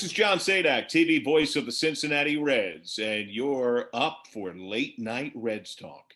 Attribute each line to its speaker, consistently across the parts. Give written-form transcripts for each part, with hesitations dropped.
Speaker 1: is John Sadak, TV voice of the Cincinnati Reds, and you're up for Late Night Reds Talk.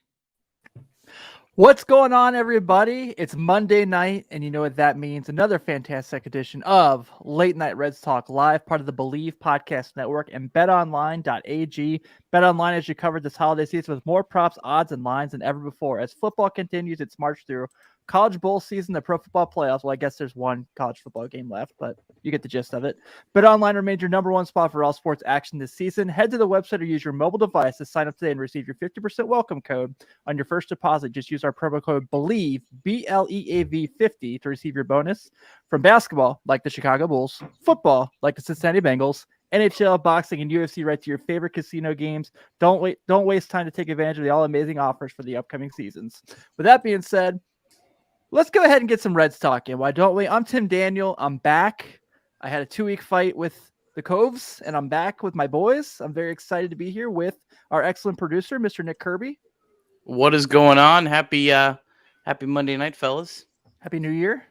Speaker 2: What's going on, everybody? It's Monday night, and you know what that means. Another fantastic edition of Late Night Reds Talk Live, part of the Believe Podcast Network and betonline.ag. BetOnline as you covered this holiday season with more props, odds, and lines than ever before. As football continues its march through college bowl season, the pro football playoffs. Well, I guess there's one college football game left, but you get the gist of it. BetOnline remains your number one spot for all sports action this season. Head to the website or use your mobile device to sign up today and receive your 50% welcome code on your first deposit. Just use our promo code BELIEVE, BLEAV 50 to receive your bonus. From basketball, like the Chicago Bulls, football, like the Cincinnati Bengals, NHL, boxing, and UFC, right to your favorite casino games. Don't waste time to take advantage of the all amazing offers for the upcoming seasons. With that being said, let's go ahead and get some Reds talking. Why don't we? I'm Tim Daniel. I'm back. I had a 2-week fight with the Coves, and I'm back with my boys. I'm very excited to be here with our excellent producer, Mr. Nick Kirby.
Speaker 3: What is going on? Happy Monday night, fellas.
Speaker 2: Happy New Year.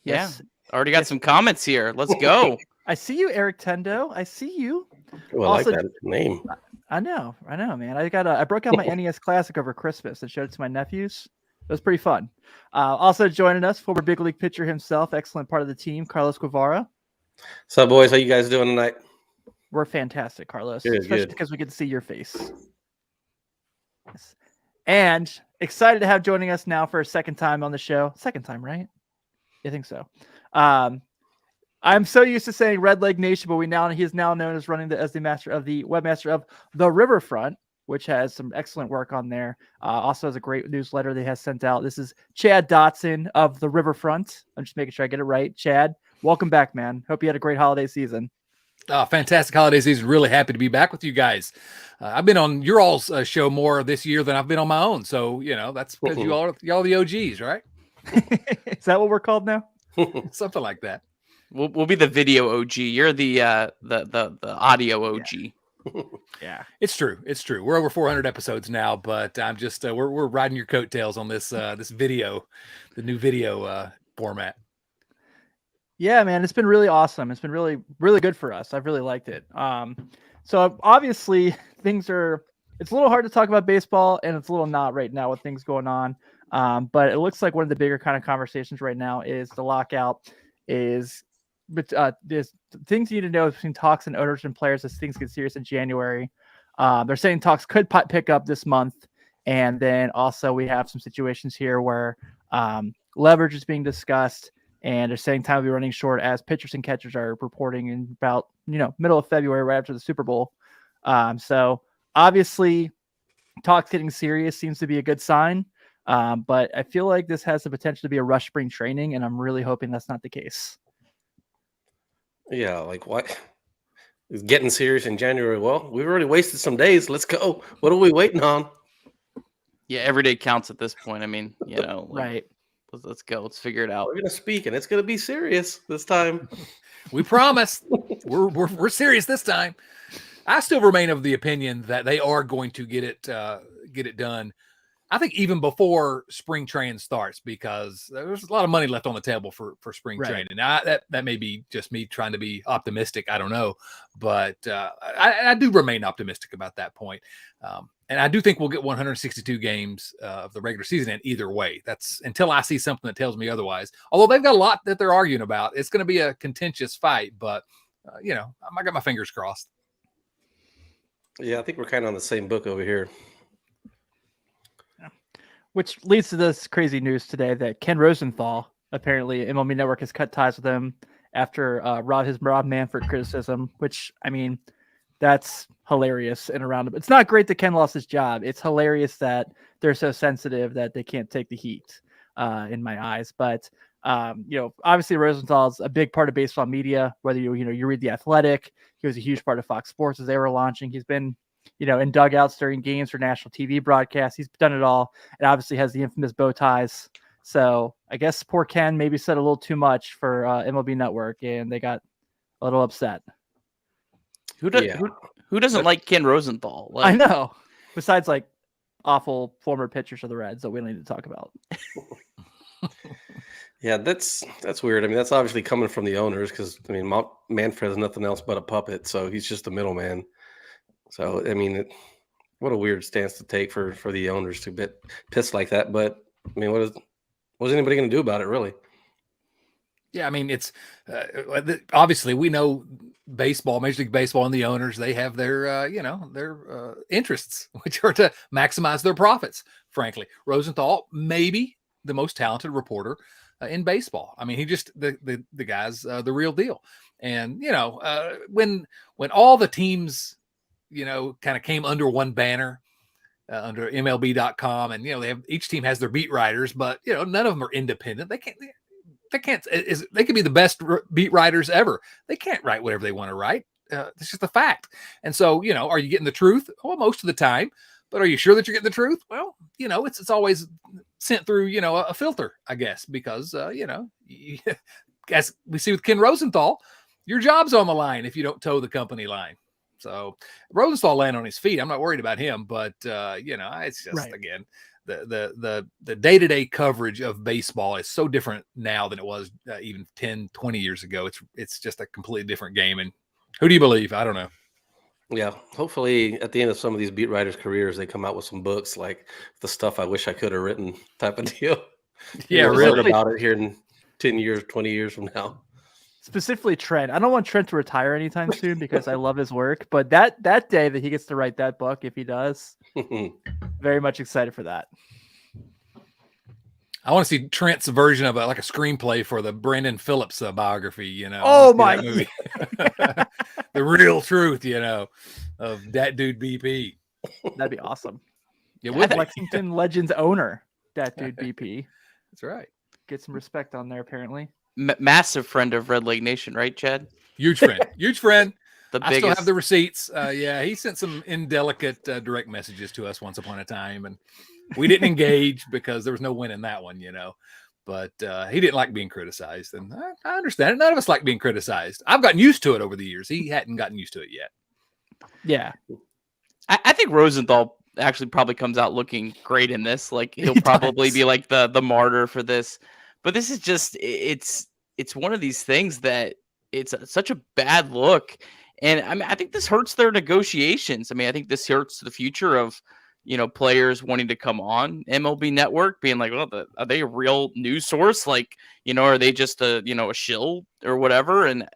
Speaker 3: Yes. Yeah. Already got some comments here. Let's go.
Speaker 2: I see you, Eric Tendo. I see you.
Speaker 4: Well, also, I like that name.
Speaker 2: I know, man. I broke out my NES Classic over Christmas and showed it to my nephews. It was pretty fun. Also joining us, former big league pitcher himself, excellent part of the team, Carlos Guevara.
Speaker 4: What's up, boys? How you guys doing tonight?
Speaker 2: We're fantastic, Carlos.
Speaker 4: Good,
Speaker 2: especially
Speaker 4: good.
Speaker 2: Because we get to see your face. Yes. And excited to have joining us now for a second time on the show. Second time, right? I think so. I'm so used to saying Red Leg Nation, but he is now known as as the webmaster of the Riverfront, which has some excellent work on there. Also has a great newsletter they has sent out. This is Chad Dotson of the Riverfront. I'm just making sure I get it right. Chad, welcome back, man. Hope you had a great holiday season.
Speaker 5: Fantastic holiday season. Really happy to be back with you guys. I've been on your all's show more this year than I've been on my own. So, that's because y'all the OGs, right?
Speaker 2: Is that what we're called now?
Speaker 5: Something like that.
Speaker 3: We'll be the video OG. You're the audio OG.
Speaker 2: Yeah,
Speaker 5: it's true. We're over 400 episodes now, but I'm just we're riding your coattails on this video, the new video format.
Speaker 2: Yeah, man, it's been really awesome. It's been really, really good for us. I've really liked it. So obviously it's a little hard to talk about baseball, and it's a little not right now with things going on. But it looks like one of the bigger kind of conversations right now is the lockout. But there's things you need to know between talks and owners and players as things get serious in January. They're saying talks could pick up this month. And then also we have some situations here where leverage is being discussed, and they're saying time will be running short as pitchers and catchers are reporting in about, middle of February, right after the Super Bowl. So obviously talks getting serious seems to be a good sign. But I feel like this has the potential to be a rush spring training, and I'm really hoping that's not the case.
Speaker 4: Yeah, like what? It's getting serious in January. Well, we've already wasted some days. Let's go. What are we waiting on?
Speaker 3: Yeah, every day counts at this point. I mean,
Speaker 2: right.
Speaker 3: Let's go. Let's figure it out.
Speaker 4: We're gonna speak, and it's gonna be serious this time.
Speaker 5: We promise. We're serious this time. I still remain of the opinion that they are going to get it done. I think even before spring training starts, because there's a lot of money left on the table for spring training. Now, that may be just me trying to be optimistic. I don't know, but I do remain optimistic about that point. And I do think we'll get 162 games of the regular season in either way. That's until I see something that tells me otherwise. Although they've got a lot that they're arguing about. It's going to be a contentious fight, but I got my fingers crossed.
Speaker 4: Yeah, I think we're kind of on the same book over here.
Speaker 2: Which leads to this crazy news today that Ken Rosenthal, apparently MLB Network has cut ties with him after Rob Manfred criticism, which, I mean, that's hilarious and around. It's not great that Ken lost his job. It's hilarious that they're so sensitive that they can't take the heat in my eyes. But, obviously Rosenthal's a big part of baseball media, whether you read The Athletic. He was a huge part of Fox Sports as they were launching. He's been in dugouts during games for national TV broadcasts. He's done it all, and obviously has the infamous bow ties. So I guess poor Ken maybe said a little too much for MLB Network, and they got a little upset.
Speaker 3: Who doesn't like Ken Rosenthal?
Speaker 2: I know. Besides, awful former pitchers of the Reds that we don't need to talk about.
Speaker 4: Yeah, that's weird. I mean, that's obviously coming from the owners because I mean, Manfred's nothing else but a puppet, so he's just a middleman. So I mean, what a weird stance to take for the owners to get pissed like that. But I mean, what's anybody going to do about it, really?
Speaker 5: Yeah, I mean, it's obviously we know baseball, Major League Baseball, and the owners, they have their their interests, which are to maximize their profits. Frankly, Rosenthal maybe the most talented reporter in baseball. I mean, he just the guy's the real deal. And when all the teams kind of came under one banner. Under MLB.com, and they have, each team has their beat writers, but none of them are independent. They can't. They could be the best beat writers ever. They can't write whatever they want to write. It's just a fact. And so, are you getting the truth? Well, most of the time. But are you sure that you're getting the truth? Well, it's always sent through, a filter, I guess, because as we see with Ken Rosenthal, your job's on the line if you don't toe the company line. So Rosenthal land on his feet. I'm not worried about him, but it's just
Speaker 2: Right.
Speaker 5: Again, the day-to-day coverage of baseball is so different now than it was even 10, 20 years ago. It's just a completely different game. And who do you believe? I don't know.
Speaker 4: Yeah, hopefully at the end of some of these beat writers' careers, they come out with some books like the stuff I wish I could have written type of deal.
Speaker 5: Yeah,
Speaker 4: We'll
Speaker 5: really.
Speaker 4: learn about it here in 10 years, 20 years from now.
Speaker 2: Specifically Trent. I don't want Trent to retire anytime soon because I love his work. But that day that he gets to write that book, if he does, very much excited for that.
Speaker 5: I want to see Trent's version of like a screenplay for the Brandon Phillips biography.
Speaker 2: Oh my!
Speaker 5: That movie. The real truth, of that dude BP.
Speaker 2: That'd be awesome.
Speaker 5: Yeah,
Speaker 2: With Lexington Legends owner, that dude BP.
Speaker 5: That's right.
Speaker 2: Get some respect on there, apparently.
Speaker 3: Massive friend of Red Lake Nation, right, Chad?
Speaker 5: Huge friend. Huge friend.
Speaker 3: The
Speaker 5: I
Speaker 3: biggest.
Speaker 5: still have the receipts. Yeah, he sent some indelicate direct messages to us once upon a time, and we didn't engage because there was no win in that one, But he didn't like being criticized, and I understand it. None of us like being criticized. I've gotten used to it over the years. He hadn't gotten used to it yet.
Speaker 2: Yeah.
Speaker 3: I think Rosenthal actually probably comes out looking great in this. Like he'll probably be like the martyr for this. But this is just it's one of these things that it's such a bad look. And I mean, I think this hurts their negotiations. I mean, I think this hurts the future of, players wanting to come on MLB Network, being like, well, are they a real news source? Like, are they just a shill or whatever? And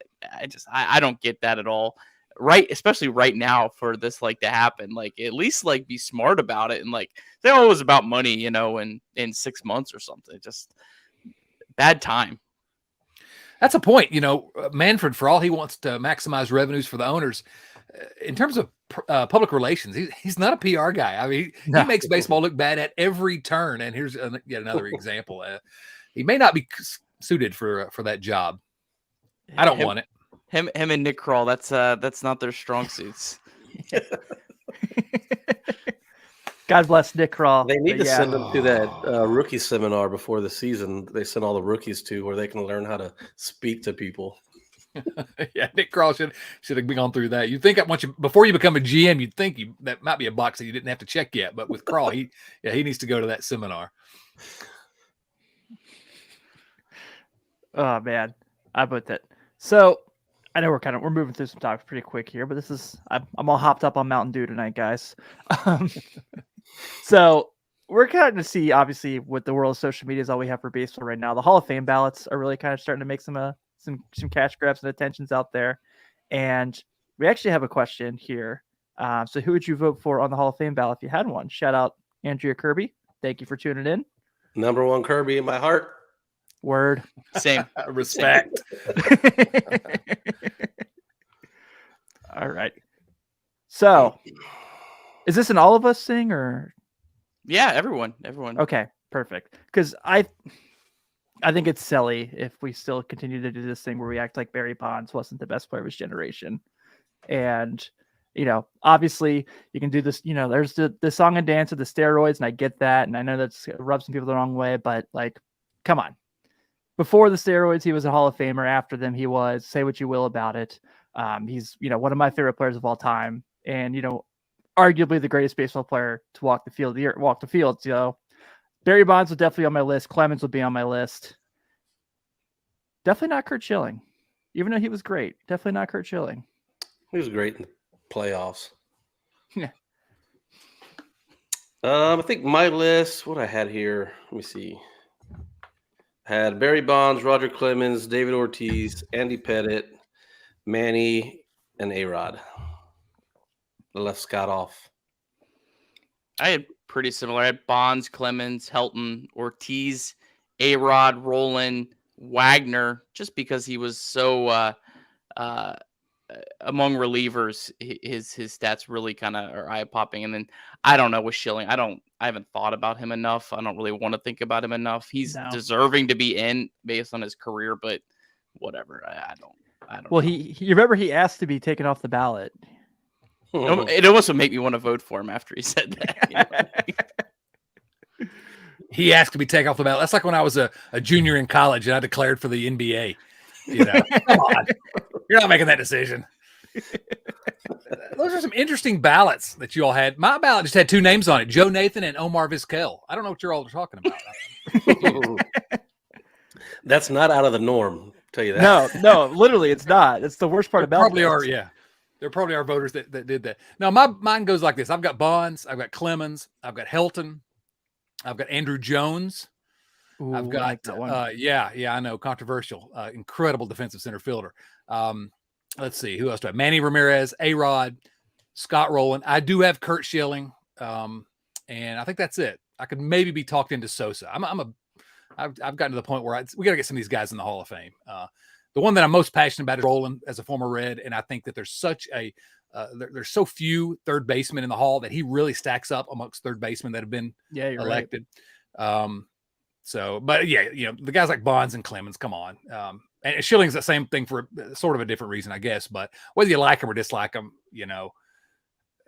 Speaker 3: I don't get that at all. Right. Especially right now for this, like, to happen, like, at least like be smart about it. And like, they always about money, in 6 months or something. Just bad time.
Speaker 5: That's a point. Manfred, for all he wants to maximize revenues for the owners, in terms of public relations, he's not a PR guy. I mean, he makes baseball look bad at every turn. And here's yet another example. He may not be suited for that job. I don't want it.
Speaker 3: Him and Nick Kroll. That's not their strong suits.
Speaker 2: God bless Nick Kroll.
Speaker 4: They need to send them to that rookie seminar before the season. They send all the rookies to where they can learn how to speak to people.
Speaker 5: Yeah, Nick Kroll should have gone through that. You think before you become a GM, you'd think that might be a box that you didn't have to check yet. But with Kroll, he needs to go to that seminar.
Speaker 2: Oh man, I put that. So I know we're moving through some topics pretty quick here, but I'm all hopped up on Mountain Dew tonight, guys. So we're kind of see, obviously, with the world of social media is all we have for baseball right now. The Hall of Fame ballots are really kind of starting to make some cash grabs and attentions out there. And we actually have a question here. So who would you vote for on the Hall of Fame ballot if you had one? Shout out Andrea Kirby. Thank you for tuning in.
Speaker 4: Number one Kirby in my heart.
Speaker 2: Word.
Speaker 3: Same.
Speaker 5: Respect.
Speaker 2: All right. So is this an all of us thing or?
Speaker 3: Yeah, everyone.
Speaker 2: Okay, perfect. Because I think it's silly if we still continue to do this thing where we act like Barry Bonds wasn't the best player of his generation. And, obviously you can do this, there's the song and dance of the steroids, and I get that. And I know that's rubs some people the wrong way, but like, come on. Before the steroids, he was a Hall of Famer. After them, he was. Say what you will about it. He's, one of my favorite players of all time. And, arguably the greatest baseball player to walk the field. So Barry Bonds will definitely be on my list. Clemens will be on my list. Definitely not Kurt Schilling, even though he was great. Definitely not Kurt Schilling.
Speaker 4: He was great in the playoffs.
Speaker 2: Yeah.
Speaker 4: I think my list, what I had here, let me see. Had Barry Bonds, Roger Clemens, David Ortiz, Andy Pettit, Manny, and A-Rod. I left Scott off.
Speaker 3: I had pretty similar. I had Bonds, Clemens, Helton, Ortiz, A-Rod, Roland, Wagner, just because he was so among relievers, his stats really kind of are eye popping. And then I don't know with Schilling. I haven't thought about him enough. I don't really want to think about him enough. He's deserving to be in based on his career, but whatever. I don't.
Speaker 2: Well,
Speaker 3: know.
Speaker 2: you remember he asked to be taken off the ballot.
Speaker 3: It almost would make me want to vote for him after he said that.
Speaker 5: He asked to be taken off the ballot. That's like when I was a junior in college and I declared for the NBA. You know, come on, you're not making that decision. Those are some interesting ballots that you all had. My ballot just had 2 names on it: Joe Nathan and Omar Vizquel. I don't know what you're all talking about.
Speaker 4: That's not out of the norm. I'll tell you that.
Speaker 2: No, literally, it's not. It's the worst part about
Speaker 5: probably
Speaker 2: this.
Speaker 5: are. Yeah, there probably are voters that did that. No, mine goes like this: I've got Bonds, I've got Clemens, I've got Helton, I've got Andrew Jones.
Speaker 2: Ooh,
Speaker 5: I've got,
Speaker 2: I like that one.
Speaker 5: yeah, I know, controversial, incredible defensive center fielder. Let's see, who else do I have? Manny Ramirez, A-Rod, Scott Rowland. I do have Kurt Schilling, and I think that's it. I could maybe be talked into Sosa. I've gotten to the point where we got to get some of these guys in the Hall of Fame. The one that I'm most passionate about is Rowland as a former Red, and I think that there's such a there's so few third basemen in the Hall that he really stacks up amongst third basemen that have been elected. Right. So, but yeah, you know, the guys like Bonds and Clemens, come on. And Schilling's the same thing for sort of a different reason, I guess. But whether you like him or dislike him, you know,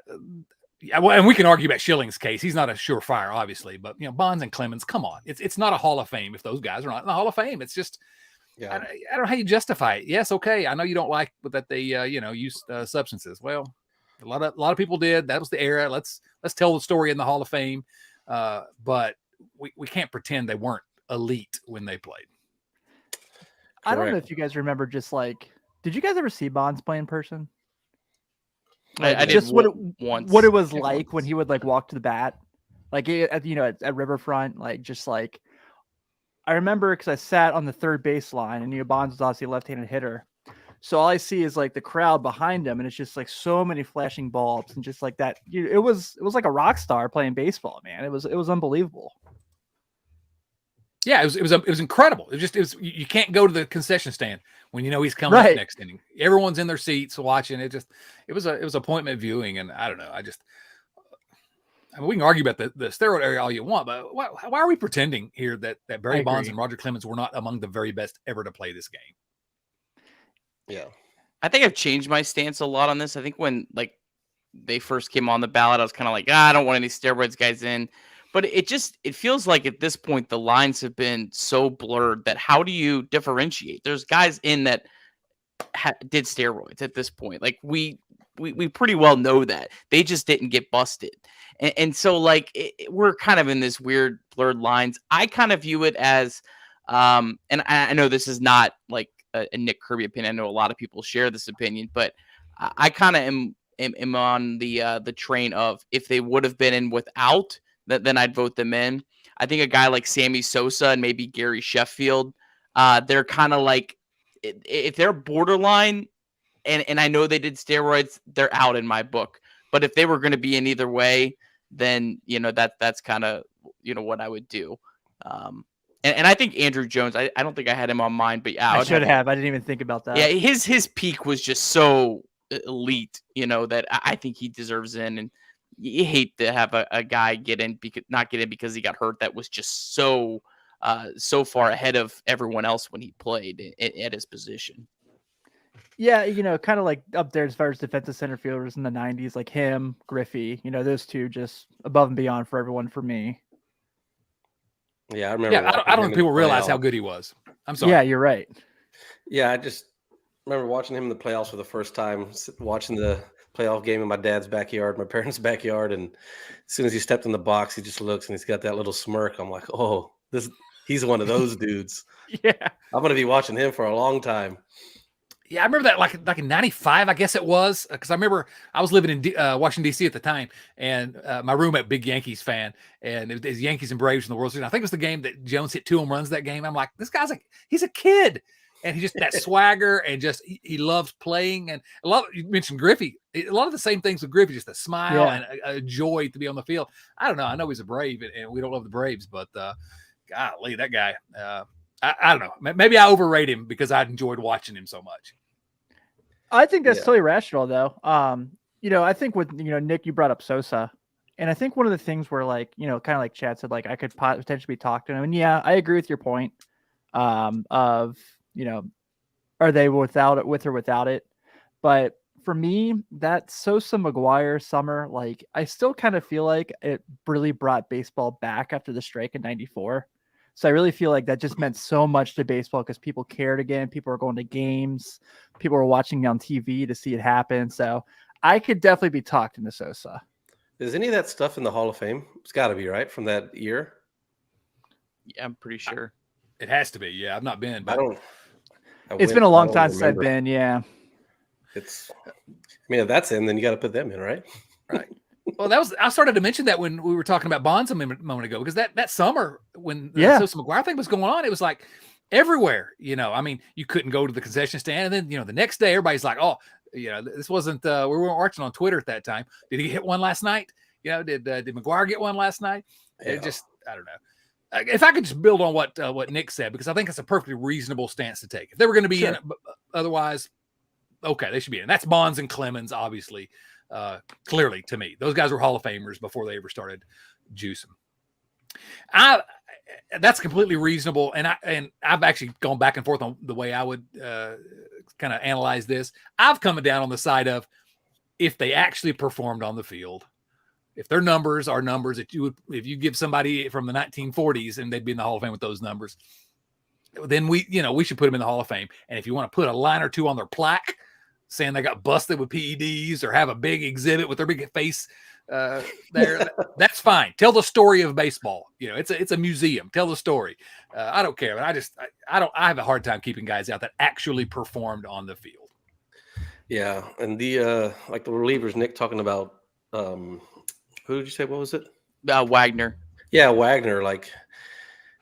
Speaker 5: well, and we can argue about Schilling's case. He's not a surefire, obviously, but you know, Bonds and Clemens, come on. It's not a Hall of Fame if those guys are not in the Hall of Fame. It's just, I don't know how you justify it. Yes, okay, I know you don't like that they use substances. Well, a lot of people did. That was the era. Let's tell the story in the Hall of Fame. But we can't pretend they weren't elite when they played.
Speaker 2: I don't know if you guys remember, just like, did you guys ever see Bonds play in person?
Speaker 3: Like, I
Speaker 2: just
Speaker 3: did
Speaker 2: once. What it was like when he would like walk to the bat, like at Riverfront, like just like I remember because I sat on the third base line and Bonds was obviously a left-handed hitter, so all I see is like the crowd behind him, and it's just like so many flashing bulbs and just like that. It was like a rock star playing baseball, man. It was unbelievable.
Speaker 5: Yeah, it was incredible. It was you can't go to the concession stand when you know he's coming up next inning. Everyone's in their seats watching. It was appointment viewing, and I don't know. I mean, we can argue about the steroid area all you want, but why are we pretending here that Barry Bonds and Roger Clemens were not among the very best ever to play this game?
Speaker 4: Yeah,
Speaker 3: I think I've changed my stance a lot on this. I think when like they first came on the ballot, I was kind of like, I don't want any steroids guys in. But it feels like at this point, the lines have been so blurred that how do you differentiate? There's guys in that did steroids at this point. Like we pretty well know that they just didn't get busted. And so like we're kind of in this weird blurred lines. I kind of view it as, and I know this is not like a Nick Kirby opinion. I know a lot of people share this opinion, but I kind of am on the train of if they would have been in without, then I'd vote them in. I think a guy like Sammy Sosa and maybe Gary Sheffield, they're kind of like, if they're borderline, and I know they did steroids, they're out in my book. But if they were going to be in either way, then, that's kind of, what I would do. And I think Andrew Jones, I don't think I had him on mine, but yeah.
Speaker 2: I should have. I didn't even think about that.
Speaker 3: Yeah, his peak was just so elite, that I think he deserves in. And you hate to have a guy not get in because he got hurt. That was just so far ahead of everyone else when he played at his position.
Speaker 2: Yeah, kind of like up there as far as defensive center fielders in the 90s, like him, Griffey, those two just above and beyond for everyone for me.
Speaker 4: Yeah, I remember.
Speaker 5: Yeah, I don't think people realize how good he was. I'm sorry.
Speaker 2: Yeah, you're right.
Speaker 4: Yeah, I just remember watching him in the playoffs for the first time, watching the playoff game in my dad's backyard, my parents' backyard, and as soon as he stepped in the box, he just looks and he's got that little smirk. I'm like, oh, this He's one of those dudes.
Speaker 2: Yeah.
Speaker 4: I'm going to be watching him for a long time.
Speaker 5: Yeah, I remember that like in '95, I guess it was, because I remember I was living in Washington D.C. at the time, and my roommate, big Yankees fan, and it was Yankees and Braves in the World Series. I think it was the game that Jones hit 2 home runs that game. I'm like, this guy's he's a kid, and he just that swagger and just he loves playing. And you mentioned Griffey, a lot of the same things with Griffey, just a smile and a joy to be on the field. I don't know. I know he's a Brave, and we don't love the Braves, but golly, that guy. I don't know. Maybe I overrate him because I enjoyed watching him so much.
Speaker 2: I think that's totally rational, though. I think with Nick, you brought up Sosa, and I think one of the things where kind of like Chad said, like I could potentially be talked to him. And yeah, I agree with your point. Of are they with or without it? But for me, that Sosa McGuire summer, like I still kind of feel like it really brought baseball back after the strike in '94. So I really feel like that just meant so much to baseball because people cared again. People were going to games. People were watching on TV to see it happen. So I could definitely be talked into Sosa.
Speaker 4: Is any of that stuff in the Hall of Fame? It's got to be, right, from that year?
Speaker 3: Yeah, I'm pretty sure.
Speaker 5: It has to be. Yeah, I've not been. But
Speaker 2: It's been a long time since I've been. Yeah.
Speaker 4: If that's in, then you got to put them in, right?
Speaker 5: Right. Well, I started to mention that when we were talking about Bonds a moment ago, because that summer when the Sosa McGuire thing was going on, it was like everywhere. I mean, you couldn't go to the concession stand, and then the next day everybody's like, "Oh, this wasn't." We weren't watching on Twitter at that time. Did he hit one last night? Did McGuire get one last night? Yeah. It just, I don't know. If I could just build on what Nick said, because I think it's a perfectly reasonable stance to take. If they were going to be in it, otherwise, okay, they should be in. That's Bonds and Clemens, obviously. Clearly, to me, those guys were Hall of Famers before they ever started juicing. That's completely reasonable, and I've actually gone back and forth on the way I would kind of analyze this. I've come down on the side of if they actually performed on the field, if their numbers are numbers that if you give somebody from the 1940s and they'd be in the Hall of Fame with those numbers, then we should put them in the Hall of Fame. And if you want to put a line or two on their plaque saying they got busted with PEDs or have a big exhibit with their big face there, that's fine. Tell the story of baseball. It's a museum. Tell the story. I don't care, but I have a hard time keeping guys out that actually performed on the field.
Speaker 4: Yeah, and the like the relievers, Nick talking about who did you say? What was it?
Speaker 3: Wagner.
Speaker 4: Yeah, Wagner. Like,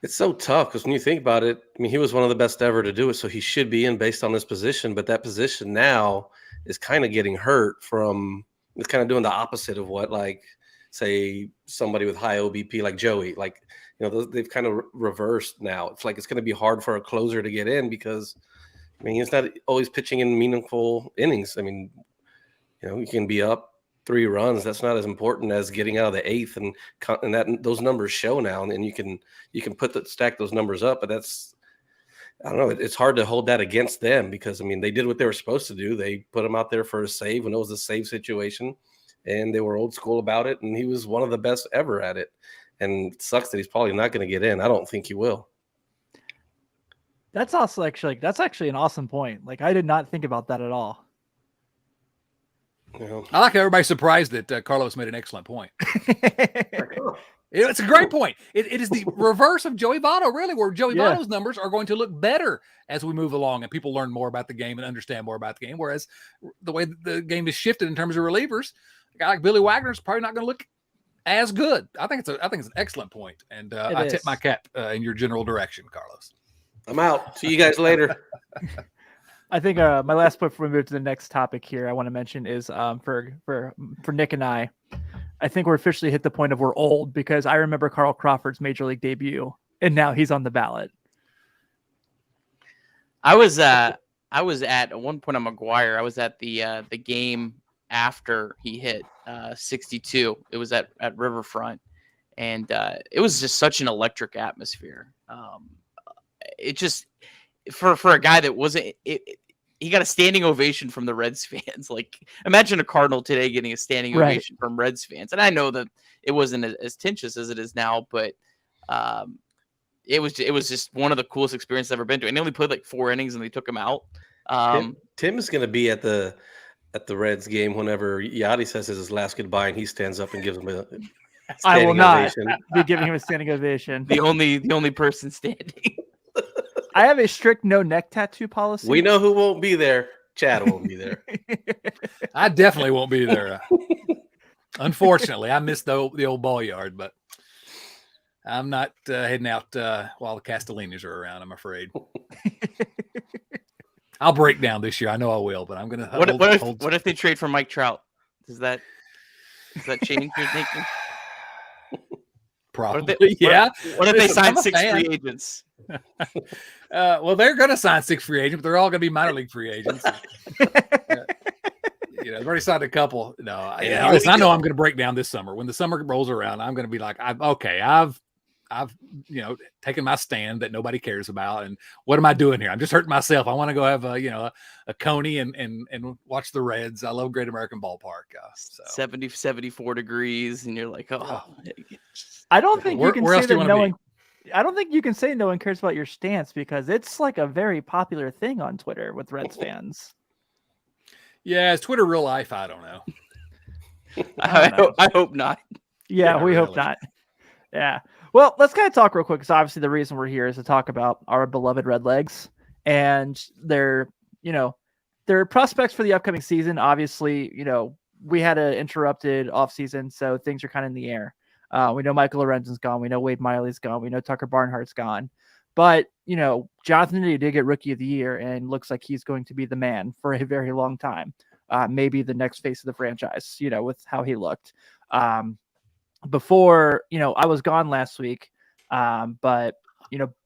Speaker 4: it's so tough because when you think about it, I mean, he was one of the best ever to do it, so he should be in based on this position. But that position now is kind of getting hurt from. It's kind of doing the opposite of what, like, say, somebody with high OBP like Joey. Like, they've kind of reversed now. It's like it's going to be hard for a closer to get in because, I mean, he's not always pitching in meaningful innings. I mean, you can be up 3 runs. That's not as important as getting out of the 8th, and that those numbers show now, and you can stack those numbers up. But that's, I don't know. It's hard to hold that against them because, I mean, they did what they were supposed to do. They put him out there for a save when it was a save situation, and they were old school about it. And he was one of the best ever at it. And it sucks that he's probably not going to get in. I don't think he will.
Speaker 2: That's also actually an awesome point. Like, I did not think about that at all.
Speaker 5: I like how everybody's surprised that Carlos made an excellent point. It's a great point. It is the reverse of Joey Votto, really, where Joey Votto's numbers are going to look better as we move along and people learn more about the game and understand more about the game. Whereas the way the game is shifted in terms of relievers, a guy like Billy Wagner is probably not going to look as good. I think it's an excellent point, and I tip my cap in your general direction, Carlos.
Speaker 4: I'm out. See you guys later.
Speaker 2: I think my last point before we move to the next topic here I want to mention is for Nick and I think we're officially hit the point of we're old because I remember Carl Crawford's major league debut and now he's on the ballot.
Speaker 3: I was at one point on McGuire. I was at the game after he hit 62. It was at Riverfront, and it was just such an electric atmosphere. It just for a guy that wasn't he got a standing ovation from the Reds fans. Like, imagine a Cardinal today getting a standing ovation from Reds fans. And I know that it wasn't as tenuous as it is now, but it was just one of the coolest experiences I've ever been to. And they only played like 4 innings and they took him out.
Speaker 4: Tim is going to be at the Reds game whenever Yachty says his last goodbye and he stands up and gives him
Speaker 2: I will
Speaker 4: Standing
Speaker 2: not
Speaker 4: ovation.
Speaker 2: be giving him a standing ovation.
Speaker 3: The only person standing.
Speaker 2: I have a strict no neck tattoo policy.
Speaker 4: We know who won't be there. Chad won't be there.
Speaker 5: I definitely won't be there. Unfortunately, I missed the old ball yard, but I'm not heading out while the Castellinis are around, I'm afraid. I'll break down this year. I know I will, but I'm going to
Speaker 3: What if they trade for Mike Trout? Does that change your thinking?
Speaker 5: Probably, yeah.
Speaker 3: What if they
Speaker 5: Listen,
Speaker 3: sign
Speaker 5: I'm a
Speaker 3: 6
Speaker 5: fan.
Speaker 3: free agents?
Speaker 5: Well, they're going to sign 6 free agents, but they're all going to be minor league free agents. They've already signed a couple. No, listen, I know I'm going to break down this summer. When the summer rolls around, I'm going to be like, I've taken my stand that nobody cares about, and what am I doing here? I'm just hurting myself. I want to go have a coney and watch the Reds. I love Great American Ballpark.
Speaker 3: 74 degrees, and you're like,
Speaker 2: I don't think you can
Speaker 5: where
Speaker 2: say
Speaker 5: else do you
Speaker 2: that
Speaker 5: wanna
Speaker 2: no
Speaker 5: be?
Speaker 2: one. I don't think you can say no one cares about your stance because it's like a very popular thing on Twitter with Reds fans.
Speaker 5: Yeah, is Twitter real life? I don't know.
Speaker 3: I hope not.
Speaker 2: Yeah,
Speaker 5: Yeah,
Speaker 2: we hope
Speaker 5: really.
Speaker 2: not. Yeah. Well, let's kind of talk real quick because obviously the reason we're here is to talk about our beloved Red Legs and their prospects for the upcoming season. Obviously, we had an interrupted offseason, so things are kind of in the air. We know Michael Lorenzen's gone. We know Wade Miley's gone. We know Tucker Barnhart's gone. But, Jonathan India did get Rookie of the Year and looks like he's going to be the man for a very long time. Maybe the next face of the franchise, with how he looked. Before, I was gone last week, but,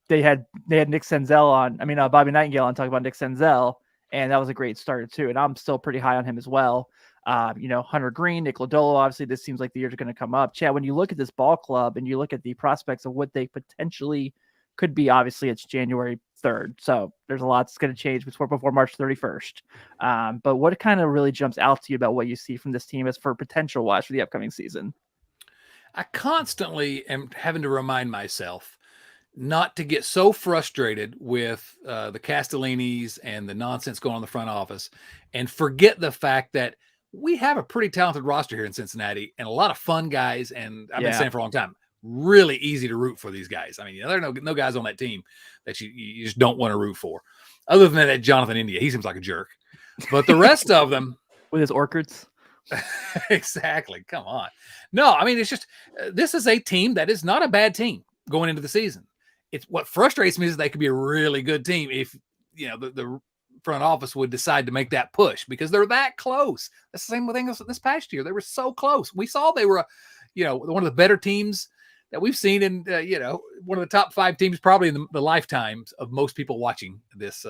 Speaker 2: they had Nick Senzel on, Bobby Nightingale on talking about Nick Senzel, and that was a great start too. And I'm still pretty high on him as well. Hunter Green, Nick Lodolo, obviously this seems like the years are going to come up. Chad, when you look at this ball club and you look at the prospects of what they potentially could be, obviously it's January 3rd. So there's a lot that's going to change before March 31st. But what kind of really jumps out to you about what you see from this team as for potential wise for the upcoming season?
Speaker 5: I constantly am having to remind myself not to get so frustrated with the Castellinis and the nonsense going on in the front office and forget the fact that we have a pretty talented roster here in Cincinnati and a lot of fun guys. And I've been saying for a long time, really easy to root for these guys. There are no guys on that team that you just don't want to root for. Other than that Jonathan India, he seems like a jerk. But the rest of them
Speaker 2: with his orchids.
Speaker 5: Exactly. Come on. No, it's just this is a team that is not a bad team going into the season. It's what frustrates me is they could be a really good team if the front office would decide to make that push because they're that close. That's the same thing this past year. They were so close. We saw they were one of the better teams that we've seen in one of the top 5 teams probably in the lifetimes of most people watching this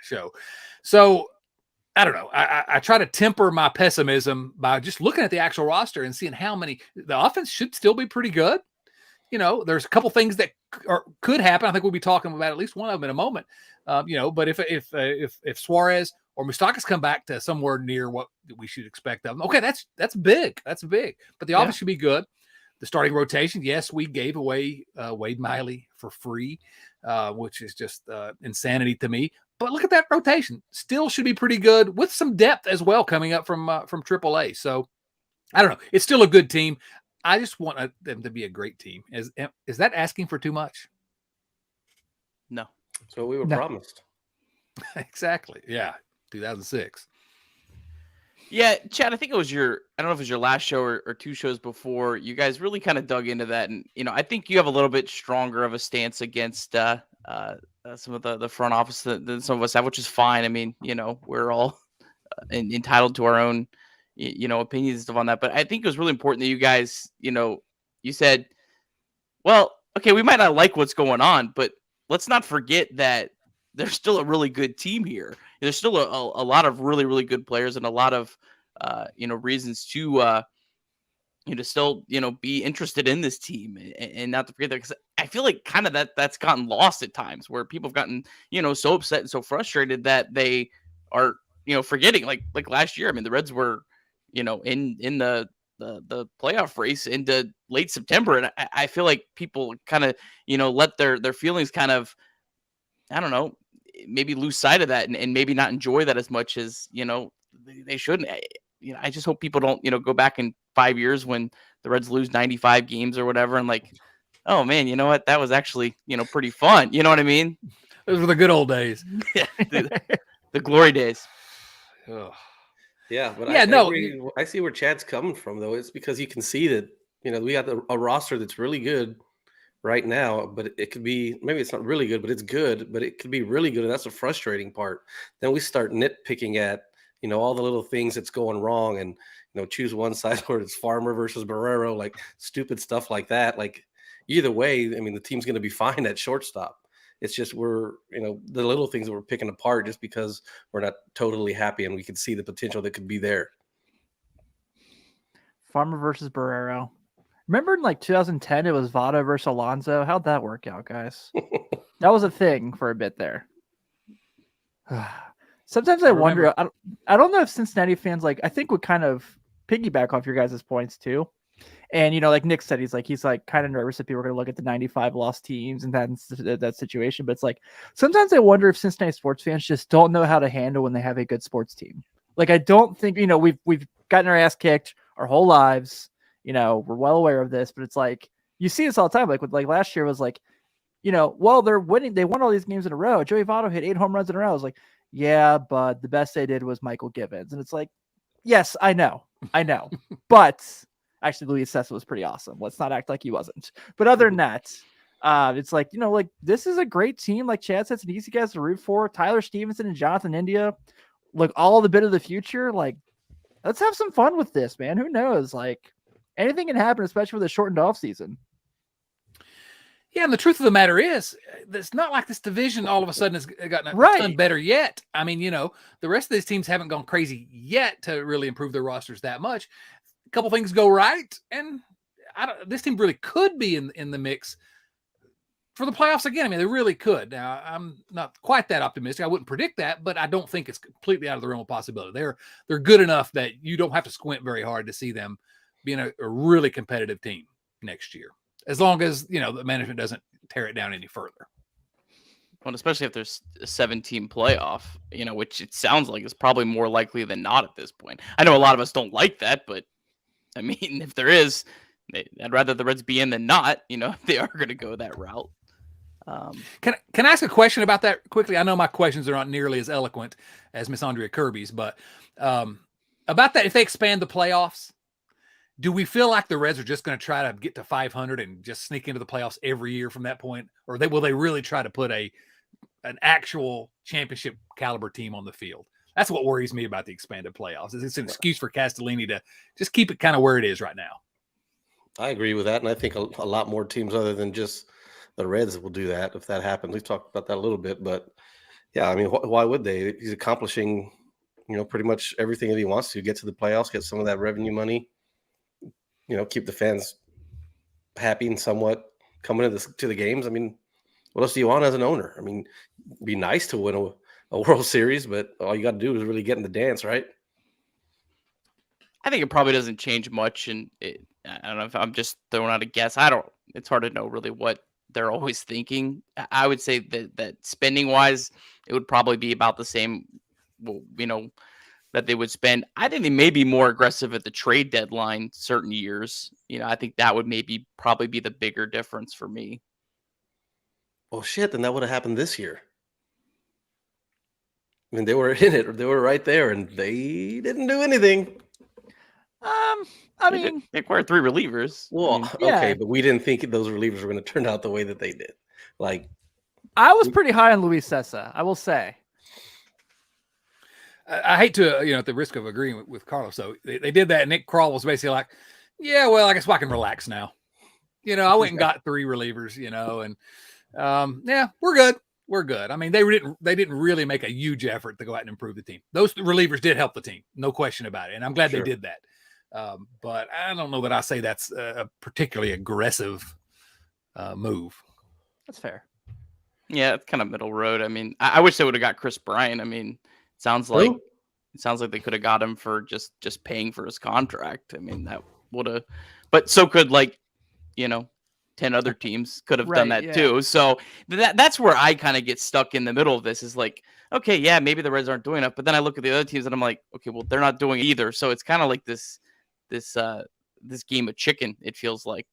Speaker 5: show. So I don't know. I try to temper my pessimism by just looking at the actual roster and seeing how many the offense should still be pretty good. There's a couple things that could happen. I think we'll be talking about at least one of them in a moment. But if Suarez or Moustakas come back to somewhere near what we should expect of them, okay, that's big. That's big. But the offense should be good. The starting rotation, yes, we gave away Wade Miley for free, which is just insanity to me. But look at that rotation; still should be pretty good with some depth as well coming up from AAA. So I don't know; it's still a good team. I just want them to be a great team. Is that asking for too much?
Speaker 3: No.
Speaker 4: That's what we were promised.
Speaker 5: Exactly. Yeah. 2006.
Speaker 3: Yeah, Chad, I think it was I don't know if it was your last show or 2 shows before, you guys really kind of dug into that. And, I think you have a little bit stronger of a stance against some of the front office than some of us have, which is fine. We're all entitled to our own, opinions and stuff on that. But I think it was really important that you guys, you said, well, okay, we might not like what's going on, but let's not forget that there's still a really good team here. There's still a lot of really, really good players and a lot of, reasons to, still, be interested in this team and not to forget that. Because I feel like kind of that's gotten lost at times where people have gotten, so upset and so frustrated that they are, forgetting like last year. The Reds were, in the playoff race into late September. And I feel like people kind of, let their feelings kind of, I don't know, maybe lose sight of that and maybe not enjoy that as much as, they shouldn't. I just hope people don't, go back in 5 years when the Reds lose 95 games or whatever, and like, oh man, you know what? That was actually, pretty fun. You know what I mean?
Speaker 5: Those were the good old days.
Speaker 3: Yeah, the glory days.
Speaker 5: Ugh.
Speaker 4: Yeah, but
Speaker 5: Yeah,
Speaker 4: I
Speaker 5: no,
Speaker 4: agree. I see where Chad's coming from, though. It's because you can see that, we got a roster that's really good right now, but it could be, maybe it's not really good, but it's good, but it could be really good. And that's the frustrating part. Then we start nitpicking at, all the little things that's going wrong and, choose one side where it's Farmer versus Barrero, like stupid stuff like that. Like either way, I mean, the team's going to be fine at shortstop. It's just we're, the little things that we're picking apart just because we're not totally happy and we can see the potential that could be there.
Speaker 2: Farmer versus Barrero. Remember in like 2010, it was Votto versus Alonso. How'd that work out, guys? That was a thing for a bit there. Sometimes I wonder, I don't know if Cincinnati fans, like, I think would kind of piggyback off your guys' points too. And, like Nick said, he's like kind of nervous if people are going to look at the 95 lost teams and that situation. But it's like, sometimes I wonder if Cincinnati sports fans just don't know how to handle when they have a good sports team. Like, I don't think, we've gotten our ass kicked our whole lives. We're well aware of this, but it's like, you see this all the time. Like with last year was like, well, they're winning. They won all these games in a row. Joey Votto hit 8 home runs in a row. I was like, yeah, but the best they did was Michael Givens. And it's like, yes, I know. But actually, Luis Cessa was pretty awesome. Let's not act like he wasn't. But other than that, it's like, like this is a great team. Like Chad said, it's an easy guys to root for. Tyler Stevenson and Jonathan India, like all the bit of the future. Like, let's have some fun with this, man. Who knows? Like, anything can happen, especially with a shortened off season.
Speaker 5: Yeah, and the truth of the matter is, it's not like this division all of a sudden has gotten a ton better yet. I mean, the rest of these teams haven't gone crazy yet to really improve their rosters that much. A couple things go right, and this team really could be in the mix for the playoffs again. I mean, they really could. Now, I'm not quite that optimistic. I wouldn't predict that, but I don't think it's completely out of the realm of possibility. They're good enough that you don't have to squint very hard to see them being a really competitive team next year, as long as, the management doesn't tear it down any further.
Speaker 3: Well, especially if there's a 7-team playoff, which it sounds like is probably more likely than not at this point. I know a lot of us don't like that, but I mean, if there is, I'd rather the Reds be in than not, if they are going to go that route.
Speaker 5: Can I ask a question about that quickly? I know my questions are not nearly as eloquent as Miss Andrea Kirby's, but about that, if they expand the playoffs, do we feel like the Reds are just going to try to get to 500 and just sneak into the playoffs every year from that point? Or will they really try to put an actual championship caliber team on the field? That's what worries me about the expanded playoffs. It's an excuse for Castellini to just keep it kind of where it is right now.
Speaker 4: I agree with that. And I think a lot more teams other than just the Reds will do that if that happens. We've talked about that a little bit, but yeah, I mean, why would they? He's accomplishing, pretty much everything that he wants to, get to the playoffs, get some of that revenue money, keep the fans happy and somewhat coming to the games. I mean, what else do you want as an owner? I mean, it'd be nice to win a World Series, but all you got to do is really get in the dance, right?
Speaker 3: I think it probably doesn't change much. And I don't know if I'm just throwing out a guess. It's hard to know really what they're always thinking. I would say that spending wise, it would probably be about the same, that they would spend. I think they may be more aggressive at the trade deadline certain years. I think that would probably be the bigger difference for me.
Speaker 4: Well, shit, then that would have happened this year. I mean, they were in it, or they were right there, and they didn't do anything.
Speaker 2: I mean,
Speaker 3: they acquired 3 relievers.
Speaker 4: Well, okay, but we didn't think those relievers were going to turn out the way that they did. Like,
Speaker 2: I was pretty high on Luis Cessa, I will say.
Speaker 5: I hate to, at the risk of agreeing with Carlos. So they did that. And Nick Kroll was basically like, yeah, well, I guess I can relax now. I went and got 3 relievers, and yeah, we're good. We're good. I mean, they didn't really make a huge effort to go out and improve the team. Those relievers did help the team. No question about it. And I'm glad they did that. But I don't know that I say that's a particularly aggressive move.
Speaker 2: That's fair.
Speaker 3: Yeah, it's kind of middle road. I mean, I wish they would have got Chris Bryant. I mean, it sounds like they could have got him for just paying for his contract. I mean, that would have, but so could 10 other teams could have done that too. So that's where I kind of get stuck in the middle of this is like, okay, yeah, maybe the Reds aren't doing enough, but then I look at the other teams and I'm like, okay, well, they're not doing it either. So it's kind of like this this game of chicken. It feels like,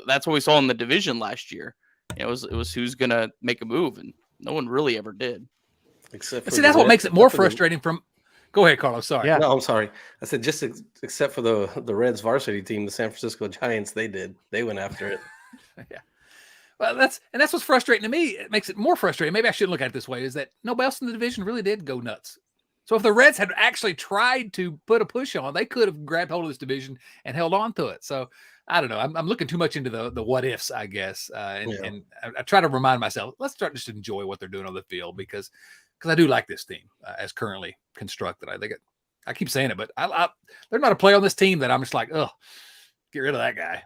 Speaker 3: that's what we saw in the division last year. It was who's gonna make a move, and no one really ever did.
Speaker 4: Except for
Speaker 5: See, that's what makes it more frustrating. Go ahead, Carlos. Sorry.
Speaker 2: Yeah.
Speaker 4: No, I'm sorry. I said just except for the Reds varsity team, the San Francisco Giants, they went after it.
Speaker 5: Yeah. Well, that's what's frustrating to me. It makes it more frustrating. Maybe I shouldn't look at it this way, is that nobody else in the division really did go nuts. So if the Reds had actually tried to put a push on, they could have grabbed hold of this division and held on to it. So I don't know. I'm looking too much into the what ifs, I guess. And I try to remind myself, let's start just to enjoy what they're doing on the field, because I do like this team as currently constructed. I keep saying it, but there's not a player on this team that I'm just like, oh, get rid of that guy.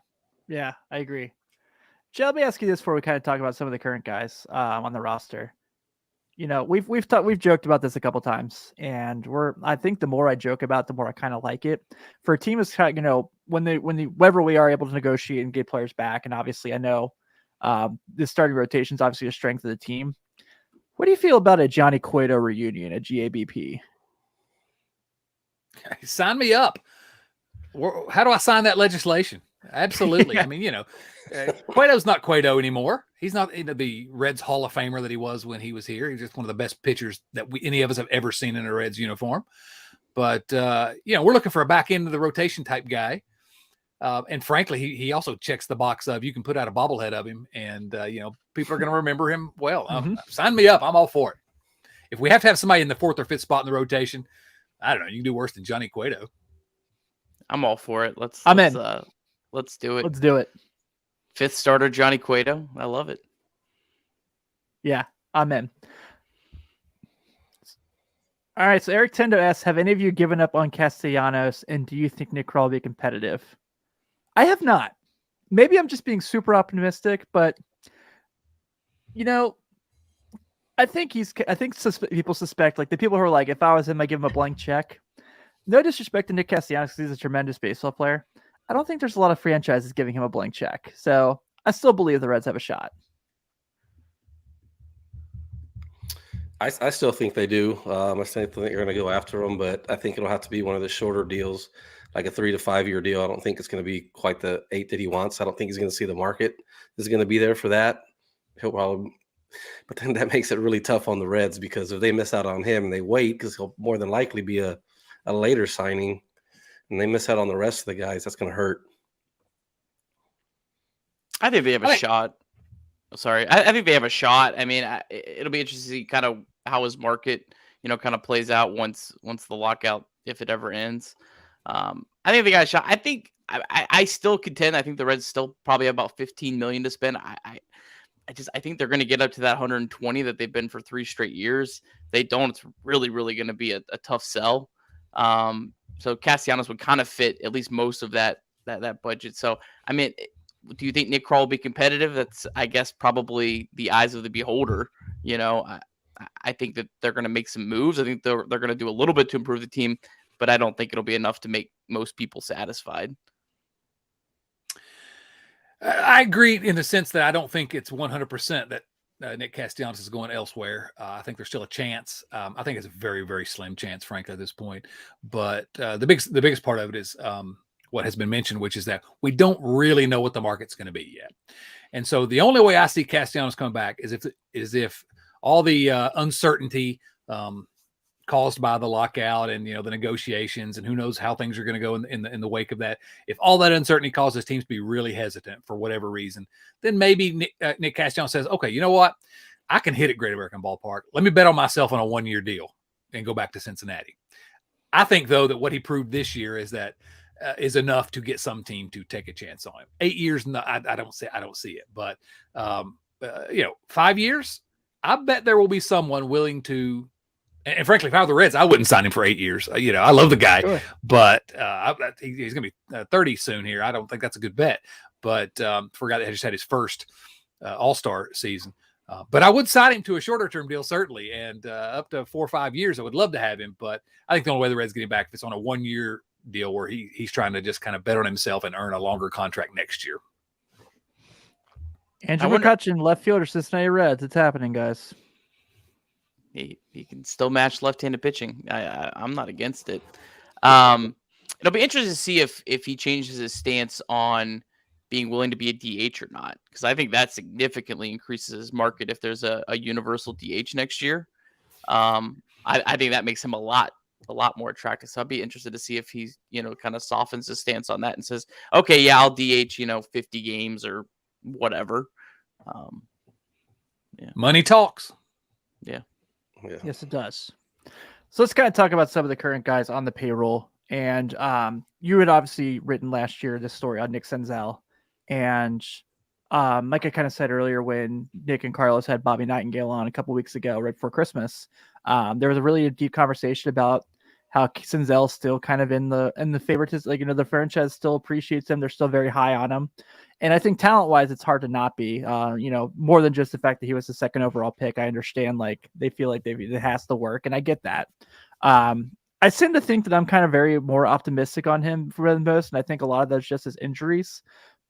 Speaker 2: Yeah, I agree. Joe, let me ask you this before we kind of talk about some of the current guys on the roster. We've joked about this a couple times, and I think the more I joke about, the more I kind of like it. For a team that's kind of, whenever we are able to negotiate and get players back, and obviously I know the starting rotation is obviously a strength of the team. What do you feel about a Johnny Cueto reunion at GABP?
Speaker 5: Sign me up. How do I sign that legislation? Absolutely.
Speaker 2: Yeah.
Speaker 5: I mean, Cueto's not Cueto anymore. He's not the Reds Hall of Famer that he was when he was here. He's just one of the best pitchers that any of us have ever seen in a Reds uniform. But, we're looking for a back end of the rotation type guy. And frankly, he also checks the box of you can put out a bobblehead of him, and, people are going to remember him well. Sign me up. I'm all for it. If we have to have somebody in the 4th or 5th spot in the rotation, I don't know. You can do worse than Johnny Cueto.
Speaker 3: I'm all for it. Let's do it.
Speaker 2: Let's do it.
Speaker 3: 5th starter Johnny Cueto. I love it.
Speaker 2: Yeah, I'm in. All right, so Eric Tendo asks, have any of you given up on Castellanos, and do you think Nick Krall will be competitive? I have not. Maybe I'm just being super optimistic, but I think people suspect, like the people who are like, if I was him, I'd give him a blank check. No disrespect to Nick Castellanos, because he's a tremendous baseball player. I don't think there's a lot of franchises giving him a blank check. So I still believe the Reds have a shot.
Speaker 4: I still think they do. I still think they're going to go after him, but I think it'll have to be one of the shorter deals, like a 3 to 5 year deal. I don't think it's going to be quite the 8 that he wants. I don't think he's going to see the market is going to be there for that. He'll probably, but then that makes it really tough on the Reds, because if they miss out on him and they wait, because he'll more than likely be a later signing, and they miss out on the rest of the guys, that's going to hurt.
Speaker 3: I think they have a shot. Sorry. I think they have a shot. I mean, it'll be interesting to see kind of how his market, kind of plays out once the lockout, if it ever ends. I think they got a shot. I think I still contend. I think the Reds still probably have about $15 million to spend. I think they're going to get up to that 120 that they've been for 3 straight years. They don't. It's really, really going to be a tough sell. So Castellanos would kind of fit at least most of that budget. So, I mean, do you think Nick Krall will be competitive? That's, I guess, probably the eyes of the beholder. I think that they're going to make some moves. I think they're going to do a little bit to improve the team, but I don't think it'll be enough to make most people satisfied.
Speaker 5: I agree in the sense that I don't think it's 100% that Nick Castellanos is going elsewhere. I think there's still a chance. I think it's a very, very slim chance, frankly, at this point. But the biggest part of it is what has been mentioned, which is that we don't really know what the market's going to be yet. And so the only way I see Castellanos coming back is if all the uncertainty caused by the lockout and the negotiations, and who knows how things are going to go in the wake of that. If all that uncertainty causes teams to be really hesitant for whatever reason, then maybe Nick Castellanos says, okay, you know what? I can hit at Great American Ballpark. Let me bet on myself on a 1-year deal and go back to Cincinnati. I think, though, that what he proved this year is that is enough to get some team to take a chance on him. 8 years, no, I don't see it. But 5 years, I bet there will be someone willing to. And frankly, if I were the Reds, I wouldn't sign him for 8 years. I love the guy, sure. But he's going to be 30 soon here. I don't think that's a good bet. But for a guy that just had his first All-Star season. But I would sign him to a shorter-term deal, certainly. And up to 4 or 5 years, I would love to have him. But I think the only way the Reds get him back if it's on a 1-year deal where he's trying to just kind of bet on himself and earn a longer contract next year.
Speaker 2: Andrew McCutcheon, left fielder, Cincinnati Reds. It's happening, guys.
Speaker 3: He can still match left-handed pitching. I'm not against it. It'll be interesting to see if he changes his stance on being willing to be a DH or not, because I think that significantly increases his market if there's a universal DH next year. I think that makes him a lot more attractive. So I'd be interested to see if he's, kind of softens his stance on that and says, okay, yeah, I'll DH, 50 games or whatever. Yeah.
Speaker 5: Money talks.
Speaker 3: Yeah.
Speaker 2: Yes, it does. So let's kind of talk about some of the current guys on the payroll. And you had obviously written last year this story on Nick Senzel. And like I kind of said earlier, when Nick and Carlos had Bobby Nightingale on a couple weeks ago, right before Christmas, there was a really deep conversation about how Senzel's still kind of in the favoritism. Like, the franchise still appreciates him. They're still very high on him. And I think talent-wise, it's hard to not be, more than just the fact that he was the second overall pick. I understand, like, they feel like it has to work, and I get that. I tend to think that I'm kind of very more optimistic on him for the most, and I think a lot of that's just his injuries.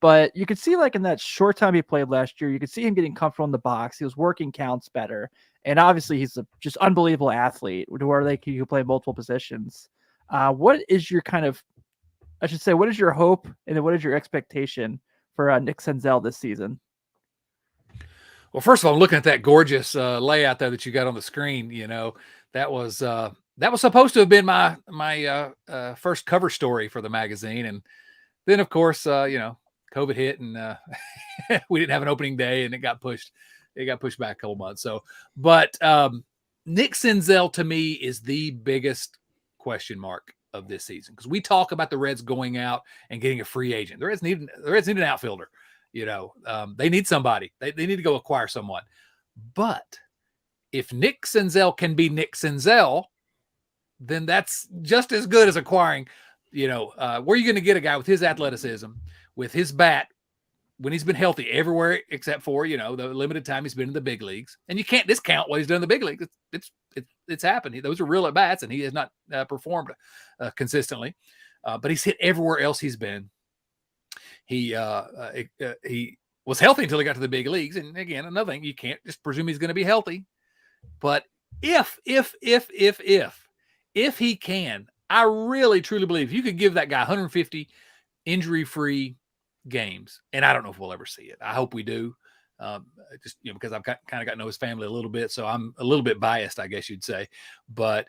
Speaker 2: But you could see, like, in that short time he played last year, you could see him getting comfortable in the box. He was working counts better. And obviously, he's a just unbelievable athlete to where he can play multiple positions. What is your what is your hope, and then what is your expectation for Nick Senzel this season?
Speaker 5: Well, first of all, I'm looking at that gorgeous layout there that you got on the screen. That was supposed to have been my first cover story for the magazine, and then of course, COVID hit, and we didn't have an opening day, and it got pushed back a couple months. So, but Nick Senzel to me is the biggest question mark of this season, because we talk about the Reds going out and getting a free agent. The Reds need an outfielder. They need somebody. They need to go acquire someone. But if Nick Senzel can be Nick Senzel, then that's just as good as acquiring. Where are you going to get a guy with his athleticism, with his bat, when he's been healthy everywhere except for, the limited time he's been in the big leagues? And you can't discount what he's done in the big leagues. It's happened. Those are real at bats, and he has not performed consistently. But he's hit everywhere else he's been. He was healthy until he got to the big leagues. And again, another thing, you can't just presume he's going to be healthy. But if he can, I really truly believe you could give that guy 150 injury-free games, and I don't know if we'll ever see it. I hope we do, because I've kind of got to know his family a little bit, so I'm a little bit biased, I guess you'd say. But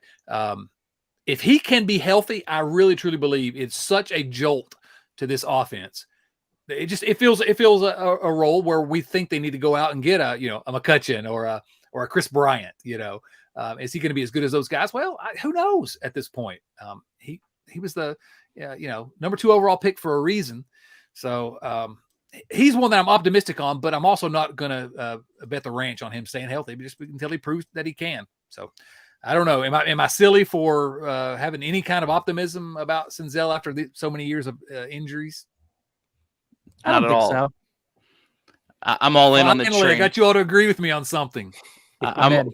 Speaker 5: if he can be healthy, I really truly believe it's such a jolt to this offense. It feels a role where we think they need to go out and get a McCutchen or a Chris Bryant. Is he going to be as good as those guys? Well, who knows at this point? He was the number 2 overall pick for a reason. So he's one that I'm optimistic on, but I'm also not going to bet the ranch on him staying healthy just until he proves that he can. So I don't know. Am I silly for having any kind of optimism about Senzel after so many years of injuries?
Speaker 2: I don't think so.
Speaker 3: I'm all in on the train.
Speaker 5: I got you all to agree with me on something.
Speaker 3: I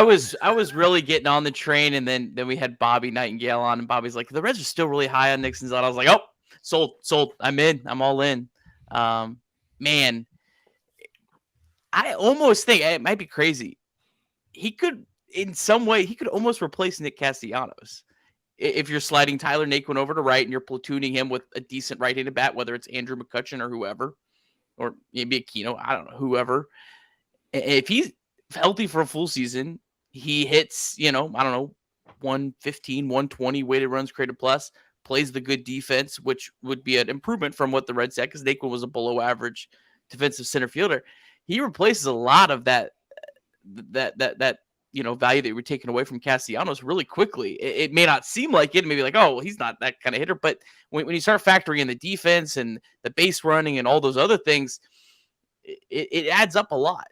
Speaker 3: was really getting on the train, and then we had Bobby Nightingale on, and Bobby's like, the Reds are still really high on Nick Senzel. I was like, oh, sold. I'm in. I'm all in. Man, I almost think it might be crazy. He could, in some way, almost replace Nick Castellanos. If you're sliding Tyler Naquin over to right and you're platooning him with a decent right-handed bat, whether it's Andrew McCutchen or whoever, or maybe Aquino, I don't know, whoever. If he's healthy for a full season, he hits, 115, 120 weighted runs created plus, plays the good defense, which would be an improvement from what the Reds said, because Naquin was a below average defensive center fielder. He replaces a lot of that value that we're taking away from Castellanos really quickly. It may not seem like it, maybe like, oh, well, he's not that kind of hitter, but when you start factoring in the defense and the base running and all those other things, it adds up a lot.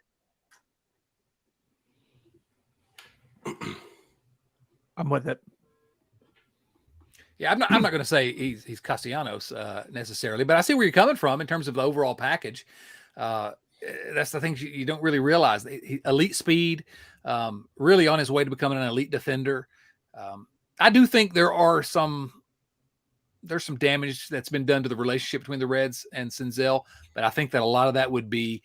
Speaker 2: I'm with it.
Speaker 5: Yeah, I'm not going to say he's Castellanos necessarily, but I see where you're coming from in terms of the overall package. That's the things you don't really realize. Elite speed, really on his way to becoming an elite defender. I do think there's some damage that's been done to the relationship between the Reds and Senzel, but I think that a lot of that would be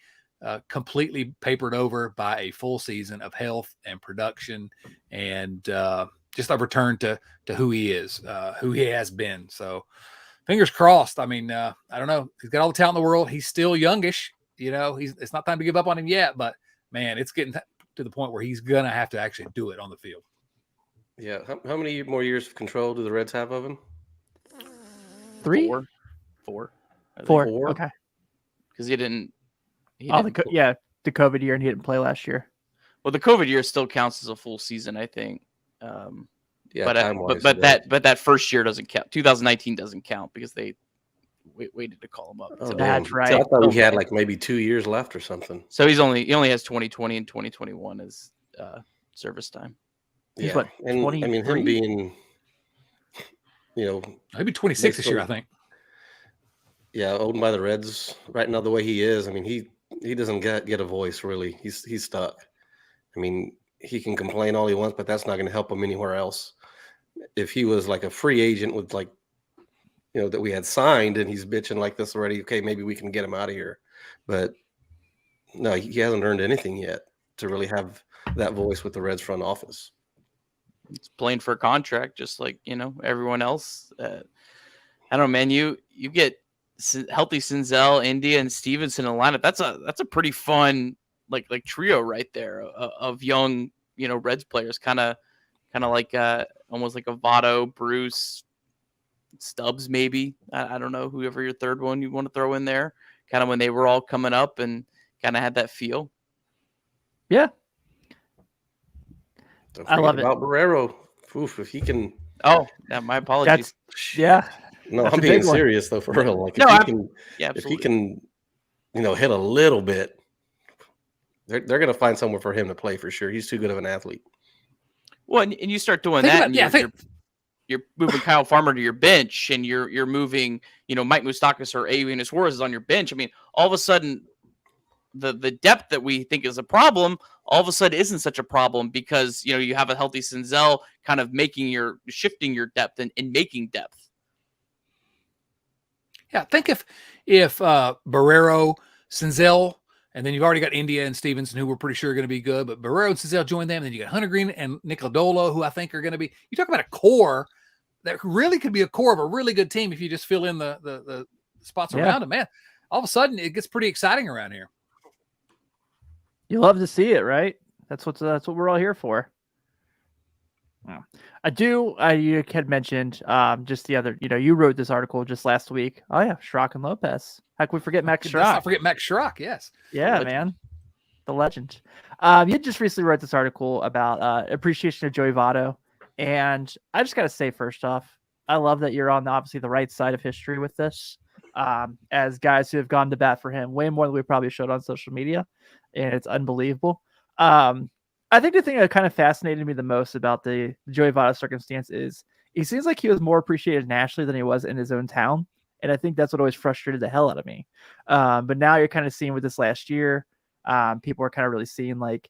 Speaker 5: completely papered over by a full season of health and production and just a return to who he is, who he has been. So fingers crossed. I mean, I don't know. He's got all the talent in the world. He's still youngish. It's not time to give up on him yet, but man, it's getting to the point where he's going to have to actually do it on the field.
Speaker 4: Yeah. How many more years of control do the Reds have of him?
Speaker 2: 3?
Speaker 3: 4.
Speaker 2: 4.
Speaker 4: 4?
Speaker 2: Okay.
Speaker 3: Because he didn't.
Speaker 2: The COVID year, and he didn't play last year.
Speaker 3: Well, the COVID year still counts as a full season, I think.
Speaker 4: Yeah,
Speaker 3: but that first year doesn't count. 2019 doesn't count because they waited to call him up.
Speaker 4: Oh,
Speaker 3: So
Speaker 2: that's right.
Speaker 4: So I thought he had like maybe 2 years left or something.
Speaker 3: So he only has 2020 and 2021 as service time.
Speaker 2: He's
Speaker 4: Yeah,
Speaker 2: what,
Speaker 4: and I mean
Speaker 2: 23?
Speaker 4: him being,
Speaker 5: Maybe 26 this year, I think.
Speaker 4: Yeah, owned by the Reds right now the way he is. I mean, he doesn't get a voice really. He's stuck. I mean, he can complain all he wants, but that's not going to help him anywhere else. If he was like a free agent with like, that we had signed and he's bitching like this already, okay, maybe we can get him out of here. But no, he hasn't earned anything yet to really have that voice with the Reds front office.
Speaker 3: He's playing for a contract just like, everyone else. I don't know, man. You get healthy Senzel, India, and Stevenson in a lineup. That's a pretty fun like trio right there of young, Reds players, kind of like almost like a Votto, Bruce, Stubbs, maybe. I don't know, whoever your third one you want to throw in there, kind of when they were all coming up and kind of had that feel.
Speaker 2: Yeah.
Speaker 4: I love it. About Barrero. Oof, if he can.
Speaker 3: Oh, yeah, my apologies.
Speaker 4: No, I'm being serious though, for real. Like if he can, hit a little bit, they're going to find somewhere for him to play for sure. He's too good of an athlete.
Speaker 3: Well, and you start doing that. You're moving Kyle Farmer to your bench, and you're moving, Mike Moustakas or Eugenio Suarez is on your bench. I mean, all of a sudden, the depth that we think is a problem, all of a sudden isn't such a problem because you have a healthy Senzel kind of shifting your depth and making depth.
Speaker 5: Yeah, think if Barrero, Senzel, and then you've already got India and Stevenson, who we're pretty sure are going to be good, but Barrero and Senzel join them, and then you got Hunter Green and Nicodola, who I think are going to be. You talk about a core that really could be a core of a really good team if you just fill in the spots around them. Man, all of a sudden it gets pretty exciting around here.
Speaker 2: You love to see it, right? That's what we're all here for. Yeah. I do. You had mentioned just the other. You wrote this article just last week. Oh yeah, Schrock and Lopez. How can we forget Max Schrock?
Speaker 5: I forget Max Schrock. Yes.
Speaker 2: Yeah, man, the legend. You just recently wrote this article about appreciation of Joey Votto, and I just got to say, first off, I love that you're on obviously the right side of history with this. As guys who have gone to bat for him way more than we probably showed on social media, and it's unbelievable. I think the thing that kind of fascinated me the most about the Joey Votto circumstance is he seems like he was more appreciated nationally than he was in his own town. And I think that's what always frustrated the hell out of me. But now you're kind of seeing with this last year, people are kind of really seeing like,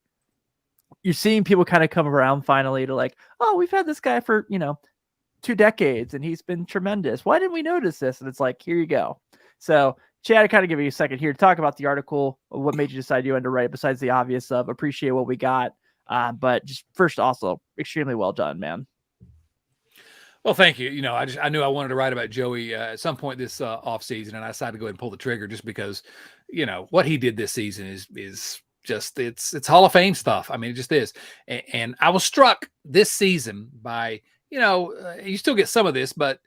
Speaker 2: you're seeing people kind of come around finally to like, oh, we've had this guy for, 2 decades and he's been tremendous. Why didn't we notice this? And it's like, here you go. So Chad, I kind of give you a second here to talk about the article. What made you decide you wanted to write besides the obvious of appreciate what we got? But just first, also extremely well done, man.
Speaker 5: Well, thank you. I knew I wanted to write about Joey at some point this off season, and I decided to go ahead and pull the trigger just because, what he did this season is just it's Hall of Fame stuff. I mean, it just is. And I was struck this season by you still get some of this, but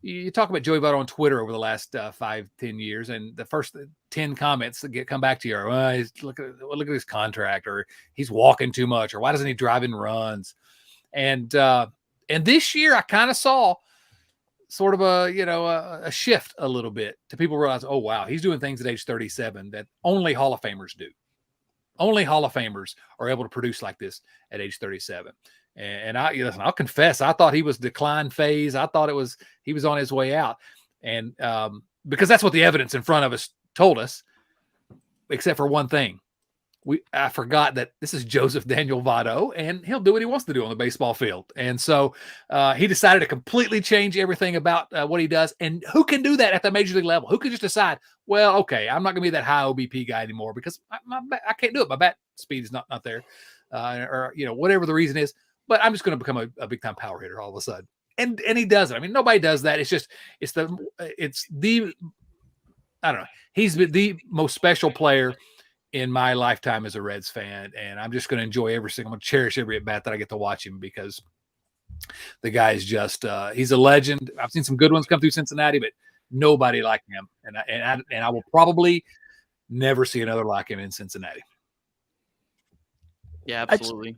Speaker 5: you talk about Joey Votto on Twitter over the last 5-10 years, and the first 10 comments that come back to you are, well, look at his contract, or he's walking too much, or why doesn't he drive in runs? And this year I kind of saw sort of a shift a little bit to people realize, oh, wow, he's doing things at age 37 that only Hall of Famers do. Only Hall of Famers are able to produce like this at age 37. And I'll confess, I thought he was decline phase. I thought he was on his way out. And because that's what the evidence in front of us told us, except for one thing. I forgot that this is Joseph Daniel Votto, and he'll do what he wants to do on the baseball field. And so he decided to completely change everything about what he does. And who can do that at the major league level? Who can just decide, well, okay, I'm not going to be that high OBP guy anymore because I can't do it. My bat speed is not there, or whatever the reason is. But I'm just going to become a big time power hitter all of a sudden. And he does it. I mean, nobody does that. It's just I don't know. He's the most special player in my lifetime as a Reds fan, and I'm just going to enjoy I'm going to cherish every at bat that I get to watch him because the guy is just he's a legend. I've seen some good ones come through Cincinnati, but nobody like him, and I will probably never see another like him in Cincinnati.
Speaker 3: Yeah, absolutely.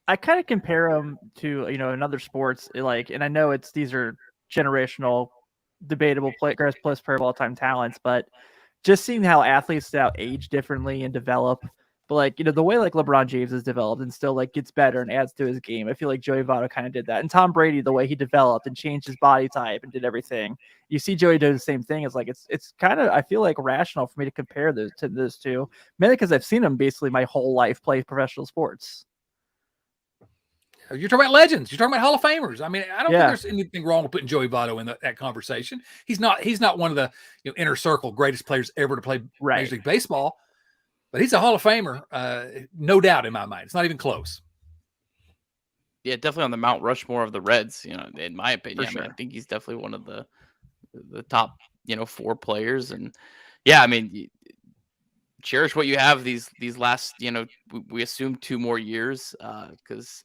Speaker 2: I kind of compare him to another sports, and I know these are generational, debatable players plus player of all time talents, but just seeing how athletes now age differently and develop, but the way LeBron James has developed and still gets better and adds to his game. I feel like Joey Votto kind of did that, and Tom Brady, the way he developed and changed his body type and did everything. You see Joey do the same thing. It's kind of, I feel like, rational for me to compare those two, mainly because I've seen him basically my whole life play professional sports.
Speaker 5: You're talking about legends. You're talking about Hall of Famers. I mean, I don't think there's anything wrong with putting Joey Votto in that conversation. He's not one of the inner circle greatest players ever to play Major League Baseball, but he's a Hall of Famer, no doubt in my mind. It's not even close.
Speaker 3: Yeah, definitely on the Mount Rushmore of the Reds. In my opinion,
Speaker 2: For sure.
Speaker 3: I think he's definitely one of the top 4 players. And yeah, I mean, cherish what you have these last we assume 2 more years because.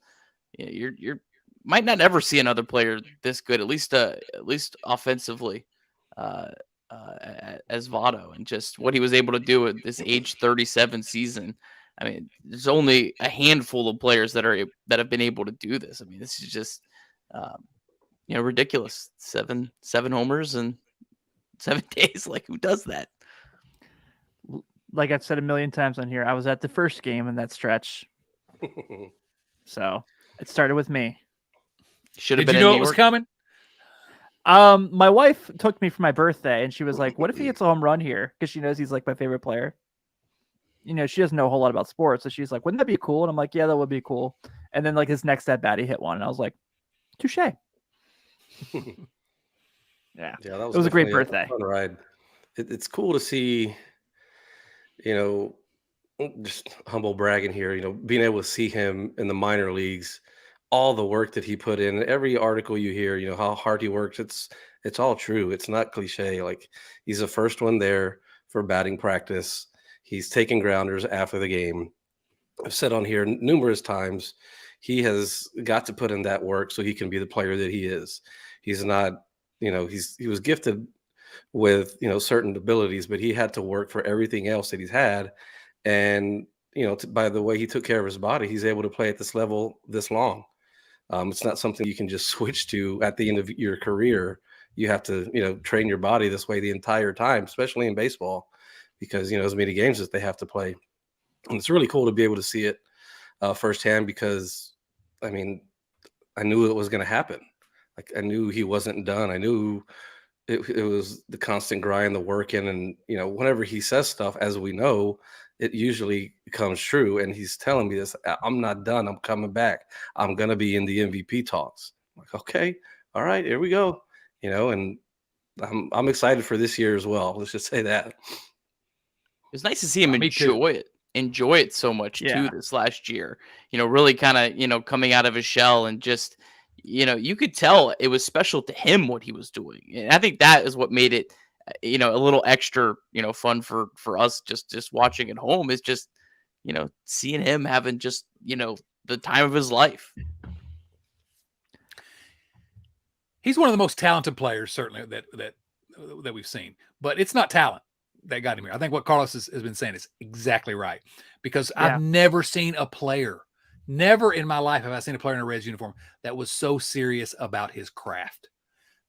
Speaker 3: You're might not ever see another player this good, at least offensively, as Votto, and just what he was able to do at this age 37 season. I mean, there's only a handful of players that have been able to do this. I mean, this is just ridiculous. Seven homers in 7 days. Who does that?
Speaker 2: Like I've said a million times on here, I was at the first game in that stretch, so. It started with me.
Speaker 3: Should have
Speaker 5: been. Did you know it was coming?
Speaker 2: My wife took me for my birthday, and she was like, "What if he hits a home run here?" Because she knows he's my favorite player. She doesn't know a whole lot about sports, so she's like, "Wouldn't that be cool?" And I'm like, "Yeah, that would be cool." And then his next at bat, he hit one, and I was like, "Touche." Yeah,
Speaker 4: that
Speaker 2: was a great birthday.
Speaker 4: Fun ride. It's cool to see, just humble bragging here, being able to see him in the minor leagues, all the work that he put in, every article you hear, how hard he works. It's all true. It's not cliche. He's the first one there for batting practice. He's taking grounders after the game. I've said on here numerous times, he has got to put in that work so he can be the player that he is. He's not, he was gifted with, certain abilities, but he had to work for everything else that he's had. And, by the way he took care of his body, he's able to play at this level this long. It's not something you can just switch to at the end of your career. You have to, train your body this way the entire time, especially in baseball, because, as many games as they have to play. And it's really cool to be able to see it firsthand because, I mean, I knew it was going to happen. I knew he wasn't done. I knew it was the constant grind, the working, and, whenever he says stuff, as we know, it usually comes true. And he's telling me this, I'm not done. I'm coming back. I'm going to be in the MVP talks. I'm like, okay, all right, here we go. And I'm excited for this year as well. Let's just say that.
Speaker 3: It's nice to see him enjoy it so much too this last year, really kind of, coming out of his shell and just, you could tell it was special to him what he was doing. And I think that is what made it, a little extra, fun for us just watching at home is just, seeing him having just, the time of his life.
Speaker 5: He's one of the most talented players, certainly that we've seen, but it's not talent that got him here. I think what Carlos has been saying is exactly right, because I've never seen a player, never in my life have I seen a player in a Reds uniform that was so serious about his craft,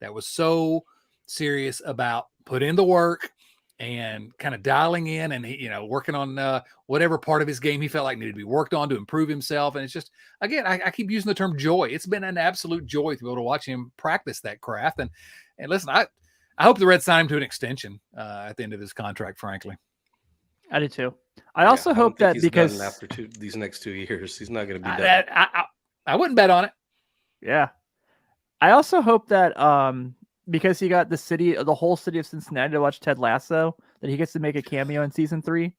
Speaker 5: that was so serious about putting in the work and kind of dialing in and, working on whatever part of his game he felt like needed to be worked on to improve himself. And it's just, again, I keep using the term joy. It's been an absolute joy to be able to watch him practice that craft. And listen, I hope the Reds sign him to an extension at the end of his contract, frankly.
Speaker 2: I do too. I also
Speaker 4: don't
Speaker 2: hope
Speaker 4: think
Speaker 2: that
Speaker 4: he's
Speaker 2: because
Speaker 4: done after these next 2 years, he's not going to be done.
Speaker 5: I wouldn't bet on it.
Speaker 2: yeah, I also hope that because he got the whole city of Cincinnati to watch Ted Lasso, that he gets to make a cameo in season 3.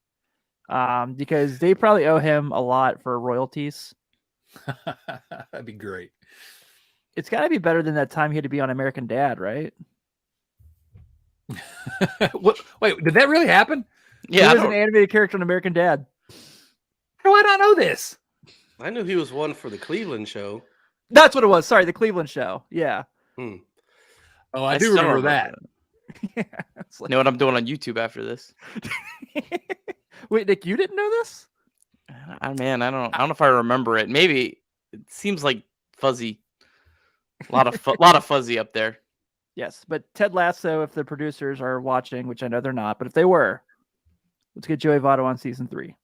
Speaker 2: Because they probably owe him a lot for royalties.
Speaker 5: That'd be great.
Speaker 2: It's got to be better than that time he had to be on American Dad, right?
Speaker 5: What? Wait, did that really happen?
Speaker 3: Yeah,
Speaker 2: He was an animated character on American Dad.
Speaker 5: How do I not know this?
Speaker 4: I knew he was one for the Cleveland show.
Speaker 2: That's what it was. Sorry, the Cleveland show. Yeah.
Speaker 5: Oh, I do
Speaker 3: still
Speaker 5: remember that.
Speaker 2: Yeah, it's like,
Speaker 3: know what I'm doing on YouTube after this.
Speaker 2: Wait, Nick, you didn't know this?
Speaker 3: I don't know if I remember it. Maybe it seems like fuzzy. A lot of fuzzy up there.
Speaker 2: Yes, but Ted Lasso, if the producers are watching, which I know they're not, but if they were, let's get Joey Votto on season 3.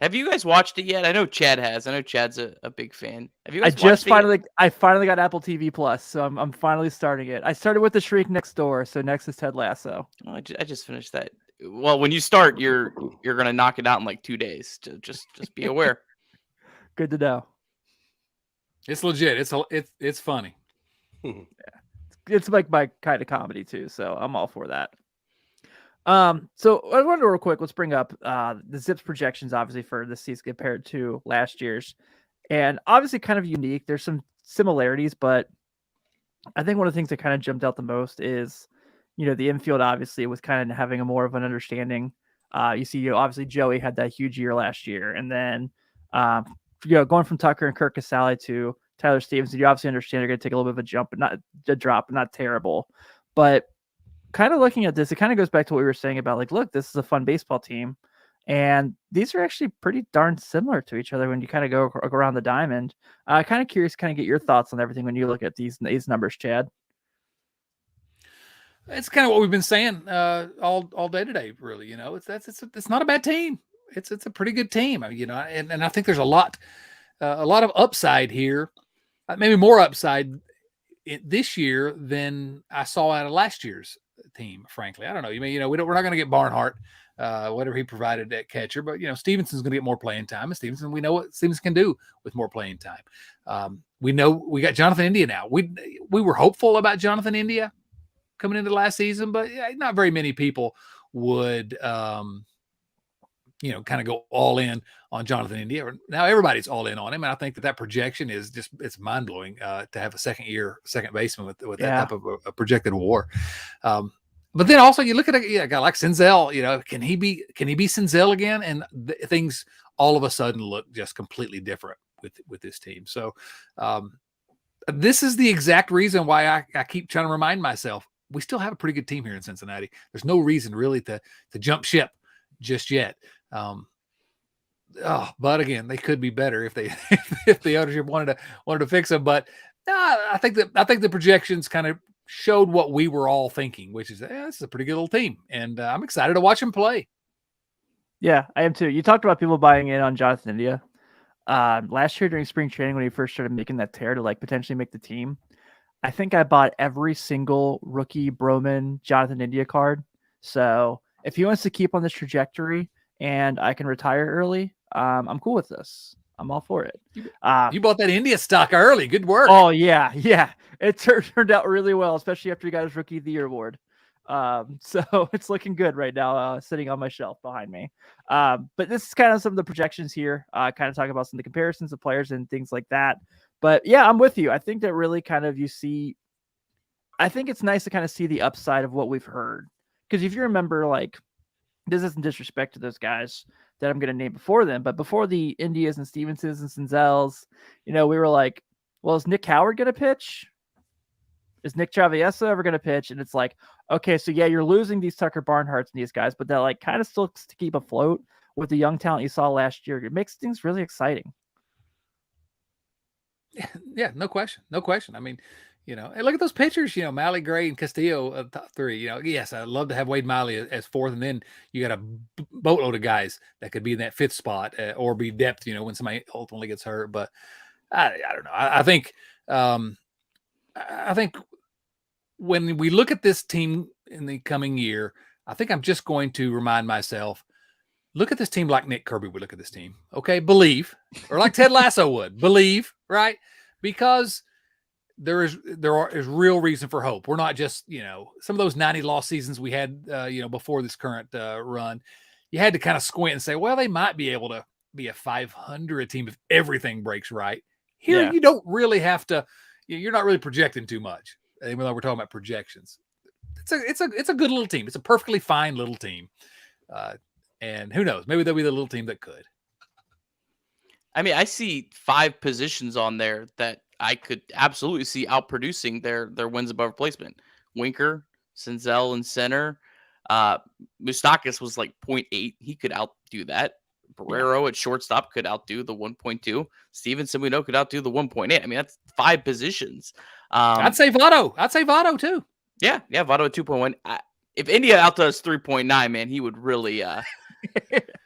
Speaker 3: Have you guys watched it yet? I know Chad has. I know Chad's a big fan. Have you
Speaker 2: I
Speaker 3: guys
Speaker 2: just
Speaker 3: watched it yet?
Speaker 2: I finally got Apple TV Plus, so I'm finally starting it. I started with The Shriek Next Door, so next is Ted Lasso.
Speaker 3: Oh, I just finished that. Well, when you start, you're gonna knock it out in like 2 days. Just be aware.
Speaker 2: Good to know.
Speaker 5: It's legit. It's funny.
Speaker 2: It's like my kind of comedy too, so I'm all for that. So I wonder real quick, let's bring up the Zips projections, obviously, for this season compared to last year's. And obviously kind of unique. There's some similarities, but I think one of the things that kind of jumped out the most is, the infield, obviously, was kind of having a more of an understanding. You see, obviously Joey had that huge year last year. And then, going from Tucker and Kirk Casale to Tyler Stevenson, you obviously understand they're going to take a little bit of a jump, but not a drop, but not terrible. But kind of looking at this, it kind of goes back to what we were saying about, like, look, this is a fun baseball team. And these are actually pretty darn similar to each other when you kind of go around the diamond. Kind of curious, kind of get your thoughts on everything when you look at these numbers, Chad.
Speaker 5: It's kind of what we've been saying all day today. Really, it's not a bad team. It's a pretty good team. And I think there's a lot of upside here. Maybe more upside this year than I saw out of last year's team. Frankly, I don't know. We're not going to get Barnhart, whatever he provided at catcher, but Stevenson's going to get more playing time. And Stevenson, we know what Stevenson can do with more playing time. We know we got Jonathan India now. We were hopeful about Jonathan India coming into last season, but not very many people would, kind of go all in on Jonathan India. Now everybody's all in on him, and I think that projection is it's mind blowing to have a second baseman with that type of a projected WAR. But then also you look at a guy like Senzel. Can he be Senzel again? And things all of a sudden look just completely different with this team. So this is the exact reason why I keep trying to remind myself we still have a pretty good team here in Cincinnati. There's no reason really to jump ship just yet. But again, they could be better if they if the ownership wanted to fix them. But I think the projections kind of showed what we were all thinking, which is this is a pretty good little team, and I'm excited to watch them play.
Speaker 2: Yeah, I am too. You talked about people buying in on Jonathan India last year during spring training when he first started making that tear to like potentially make the team. I think I bought every single rookie Broman Jonathan India card. So if he wants to keep on this trajectory and I can retire early, I'm cool with this. I'm all for it.
Speaker 5: You bought that India stock early. Good work.
Speaker 2: Oh, yeah. It turned out really well, especially after he got his Rookie of the Year award. So it's looking good right now, sitting on my shelf behind me. But this is kind of some of the projections here, kind of talking about some of the comparisons of players and things like that. But yeah, I'm with you. I think that really kind of I think it's nice to kind of see the upside of what we've heard. Because if you remember, like, this isn't disrespect to those guys that I'm going to name before them, but before the Indias and Stevensons and Senzels, we were like, well, is Nick Howard going to pitch? Is Nick Travieso ever going to pitch? And it's like, okay, so yeah, you're losing these Tucker Barnharts and these guys, but that like kind of still to keep afloat with the young talent you saw last year. It makes things really exciting.
Speaker 5: Yeah, no question. I mean, and look at those pitchers, Malley, Gray, and Castillo, top three. Yes, I'd love to have Wade Miley as fourth, and then you got a boatload of guys that could be in that fifth spot or be depth, when somebody ultimately gets hurt. But I don't know. I think when we look at this team in the coming year, I think I'm just going to remind myself, look at this team like Nick Kirby would look at this team. Okay, believe, or like Ted Lasso would believe, right? Because there is real reason for hope. We're not just, some of those 90 loss seasons we had, before this current run. You had to kind of squint and say, well, they might be able to be a 500 team if everything breaks right. Here, you don't really have to. You're not really projecting too much, even though we're talking about projections. It's a good little team. It's a perfectly fine little team, and who knows? Maybe they'll be the little team that could.
Speaker 3: I mean, I see 5 positions on there that I could absolutely see outproducing their wins above replacement. Winker, Senzel in center. Moustakis was like 0.8. He could outdo that. Barrero at shortstop could outdo the 1.2. Stevenson, we know, could outdo the 1.8. I mean, that's 5 positions.
Speaker 5: I'd say Votto too.
Speaker 3: Yeah, Votto at 2.1. If India outdoes 3.9, man, he would really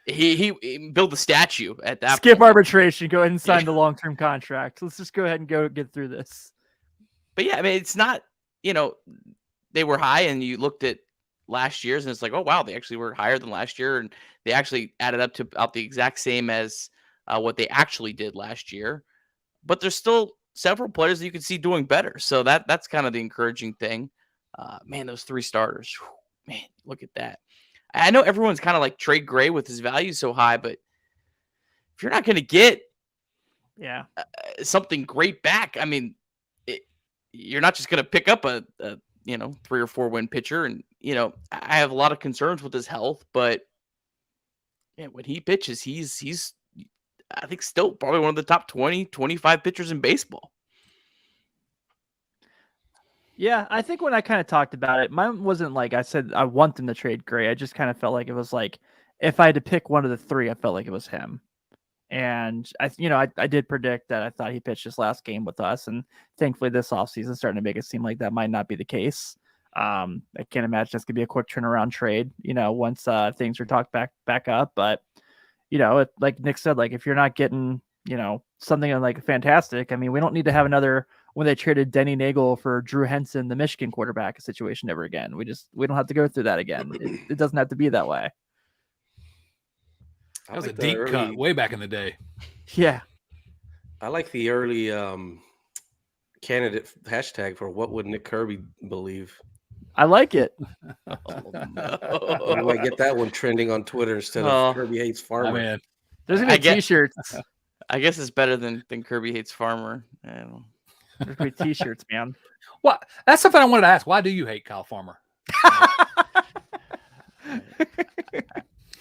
Speaker 3: he build a statue at that
Speaker 2: Skip
Speaker 3: point.
Speaker 2: arbitration, go ahead and sign the long-term contract. Let's just go ahead and get through this.
Speaker 3: But yeah, I mean, it's not, they were high, and you looked at last year's and it's like, oh wow, they actually were higher than last year, and they actually added up to about the exact same as what they actually did last year. But there's still several players that you can see doing better. So that's kind of the encouraging thing. Man, those 3 starters, man, look at that. I know everyone's kind of like Trey Gray with his value so high, but if you're not going to get something great back, I mean, you're not just going to pick up a 3 or 4 win pitcher. And, I have a lot of concerns with his health, but when he pitches, he's I think still probably one of the top 20, 25 pitchers in baseball.
Speaker 2: Yeah, I think when I kind of talked about it, mine wasn't like I said I want them to trade Gray. I just kind of felt like it was like if I had to pick one of the 3, I felt like it was him. And I did predict that I thought he pitched his last game with us, and thankfully this offseason starting to make it seem like that might not be the case. I can't imagine that's gonna be a quick turnaround trade, once things are talked back up. But like Nick said, like if you're not getting something like fantastic, I mean, we don't need to have another when they traded Denny Nagel for Drew Henson, the Michigan quarterback situation ever again. We don't have to go through that again. It doesn't have to be that way.
Speaker 5: That was a deep cut way back in the day.
Speaker 2: Yeah.
Speaker 4: I like the early candidate hashtag for what would Nick Kirby believe.
Speaker 2: I like it.
Speaker 3: Oh, no.
Speaker 4: I might get that one trending on Twitter instead of Kirby hates Farmer.
Speaker 5: Man.
Speaker 2: There's gonna be t-shirts.
Speaker 3: I guess it's better than Kirby hates Farmer. I don't know.
Speaker 2: There's gonna be t-shirts, man.
Speaker 5: What? That's something I wanted to ask. Why do you hate Kyle Farmer?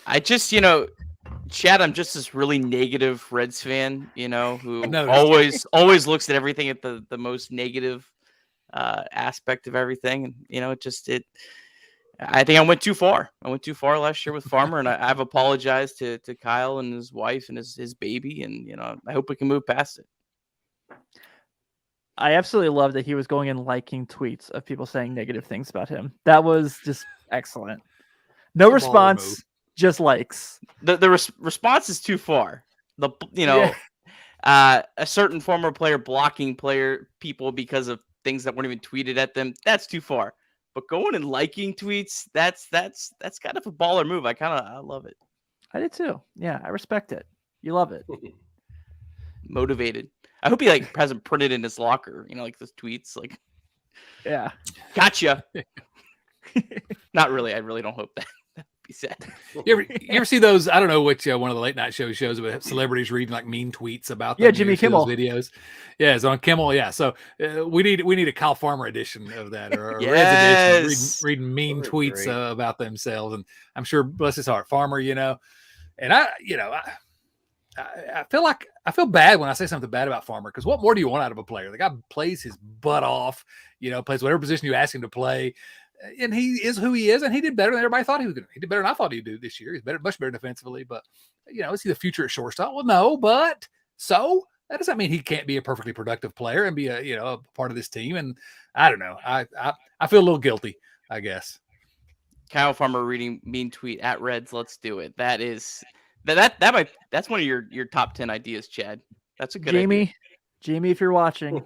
Speaker 3: I just, Chad, I'm just this really negative Reds fan, who always looks at everything at the most negative aspect of everything. And, I think I went too far. I went too far last year with Farmer, and I've apologized to Kyle and his wife and his baby. And, I hope we can move past it.
Speaker 2: I absolutely love that he was going and liking tweets of people saying negative things about him. That was just excellent. No response, just likes.
Speaker 3: The response is too far. A certain former player blocking people because of things that weren't even tweeted at them. That's too far. But going and liking tweets, that's kind of a baller move. I love it.
Speaker 2: I did too. Yeah, I respect it. You love it.
Speaker 3: Motivated. I hope he hasn't printed in his locker, like those tweets,
Speaker 2: yeah,
Speaker 3: gotcha. Not really. I really don't hope that. Be sad.
Speaker 5: You ever see those? I don't know which one of the late night shows about celebrities reading mean tweets about them.
Speaker 2: Yeah, Jimmy Kimmel
Speaker 5: videos. Yeah, it's on Kimmel. Yeah, so we need a Kyle Farmer edition of that, or a
Speaker 3: yes.
Speaker 5: Reds edition, reading mean tweets about themselves. And I'm sure, bless his heart, Farmer. And I feel bad when I say something bad about Farmer, because what more do you want out of a player? The guy plays his butt off. Plays whatever position you ask him to play. And he is who he is, and he did better than everybody thought he was going to. He did better than I thought he'd do this year. He's much better defensively, but is he the future at shortstop? Well, no, but so that doesn't mean he can't be a perfectly productive player and be a part of this team. And I don't know. I feel a little guilty, I guess.
Speaker 3: Kyle Farmer reading mean tweet at Reds. Let's do it. That's one of your top 10 ideas, Chad. That's a good idea.
Speaker 2: Jamie, if you're watching,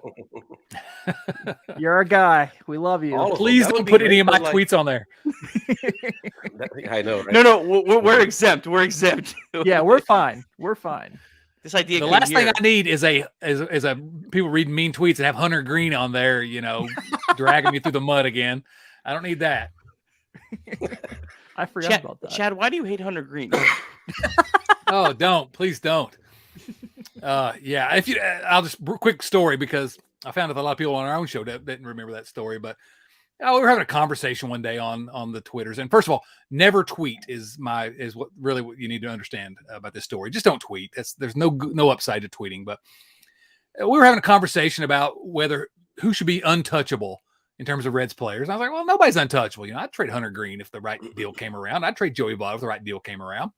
Speaker 2: you're our guy. We love you.
Speaker 4: All of them.
Speaker 5: Please
Speaker 4: That would
Speaker 5: don't
Speaker 4: be
Speaker 5: put
Speaker 4: great,
Speaker 5: any of my
Speaker 4: but, like,
Speaker 5: tweets on there.
Speaker 4: I know, right?
Speaker 3: No, we're exempt. We're exempt.
Speaker 2: Yeah, we're fine. We're fine.
Speaker 3: This idea.
Speaker 5: The
Speaker 3: came
Speaker 5: last thing
Speaker 3: here.
Speaker 5: I need is a people reading mean tweets and have Hunter Green on there, dragging me through the mud again. I don't need that.
Speaker 2: I forgot about that.
Speaker 3: Chad, why do you hate Hunter Green?
Speaker 5: Oh, please don't. Yeah, I'll just quick story because I found out a lot of people on our own show didn't remember that story, but we were having a conversation one day on the Twitters. And first of all, never tweet is what you need to understand about this story. Just don't tweet. There's no upside to tweeting. But we were having a conversation about who should be untouchable in terms of Reds players. And I was like, well, nobody's untouchable. I'd trade Hunter Green if the right deal came around. I'd trade Joey Votto if the right deal came around.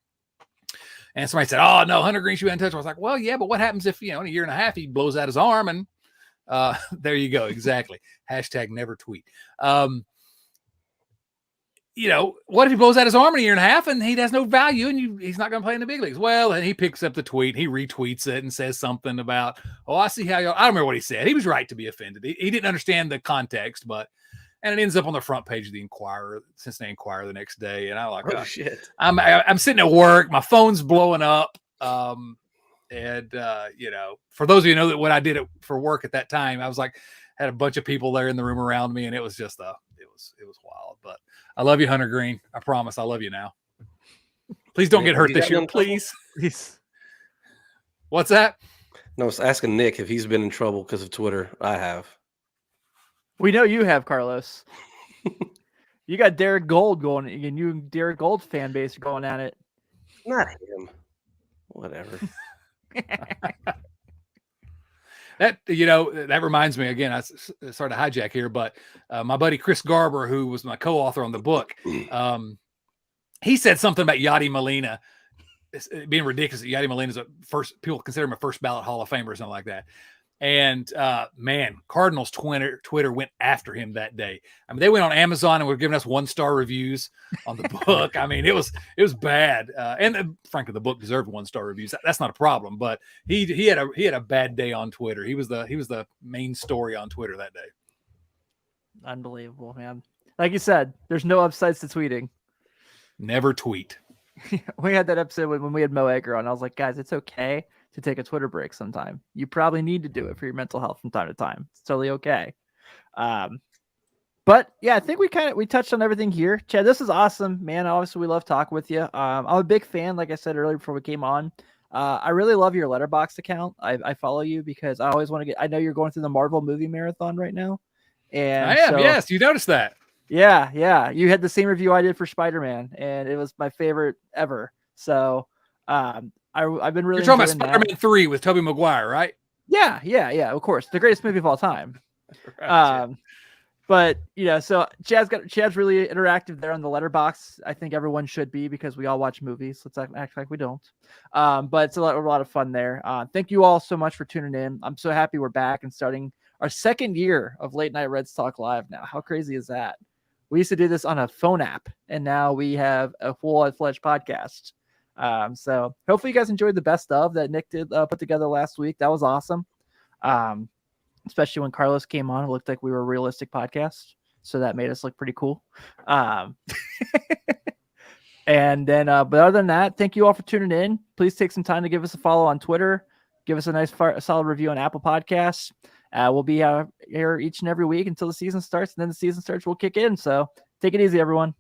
Speaker 5: And somebody said, oh, no, Hunter Green should be untouchable. I was like, well, yeah, but what happens if, in a year and a half, he blows out his arm? And there you go. Exactly. Hashtag never tweet. What if he blows out his arm in a year and a half and he has no value and he's not going to play in the big leagues? Well, and he picks up the tweet, he retweets it and says something about, I see how I don't remember what he said. He was right to be offended. He didn't understand the context, and it ends up on the front page of the Cincinnati Enquirer the next day. And I'm like,
Speaker 4: Oh, shit.
Speaker 5: I'm sitting at work, my phone's blowing up. For those of you who know that what I did for work at that time, I was like, had a bunch of people there in the room around me, and it was just it was wild. But I love you, Hunter Green. I promise I love you now. Please don't get hurt this year, please. What's that?
Speaker 4: No, I was asking Nick if he's been in trouble because of Twitter. I have.
Speaker 2: We know you have, Carlos. You got Derek Gold going, and you and Derek Gold's fan base are going at it.
Speaker 4: Not him. Whatever.
Speaker 5: That reminds me again. I started to hijack here, but my buddy Chris Garber, who was my co-author on the book, he said something about Yadi Molina being ridiculous. Yadi Molina is people consider him a first ballot Hall of Famer or something like that. And Cardinals Twitter went after him that day. I mean, they went on Amazon and were giving us 1-star reviews on the book. I mean, it was bad. And frankly, the book deserved 1-star reviews. That's not a problem. But he had a bad day on Twitter. He was the main story on Twitter that day.
Speaker 2: Unbelievable, man. Like you said, there's no upsides to tweeting.
Speaker 5: Never tweet.
Speaker 2: We had that episode when we had Mo Egger on. I was like, guys, it's okay to take a Twitter break sometime. You probably need to do it for your mental health from time to time. It's totally okay. But yeah, I think we touched on everything here. Chad, this is awesome, man. Obviously, we love talking with you. I'm a big fan, like I said earlier before we came on. I really love your Letterboxd account. I follow you because I always want to I know you're going through the Marvel movie marathon right now. And
Speaker 5: I am, yes. You noticed that.
Speaker 2: Yeah. You had the same review I did for Spider-Man, and it was my favorite ever. So I've been really.
Speaker 5: You're talking about Spider-Man 3 with Tobey Maguire, right?
Speaker 2: Yeah. Of course, the greatest movie of all time.
Speaker 5: Right,
Speaker 2: but so Chad's really interactive there on the Letterboxd. I think everyone should be because we all watch movies. Let's act like we don't. But it's a lot of fun there. Thank you all so much for tuning in. I'm so happy we're back and starting our second year of Late Night Reds Talk Live now. How crazy is that? We used to do this on a phone app, and now we have a full-fledged podcast. So hopefully you guys enjoyed the best of that Nick did put together last week. That was awesome. Especially when Carlos came on, it looked like we were a realistic podcast. So that made us look pretty cool. And then, but other than that, thank you all for tuning in. Please take some time to give us a follow on Twitter. Give us a solid review on Apple Podcasts. We'll be here each and every week until the season starts. And then the season starts, we'll kick in. So take it easy, everyone.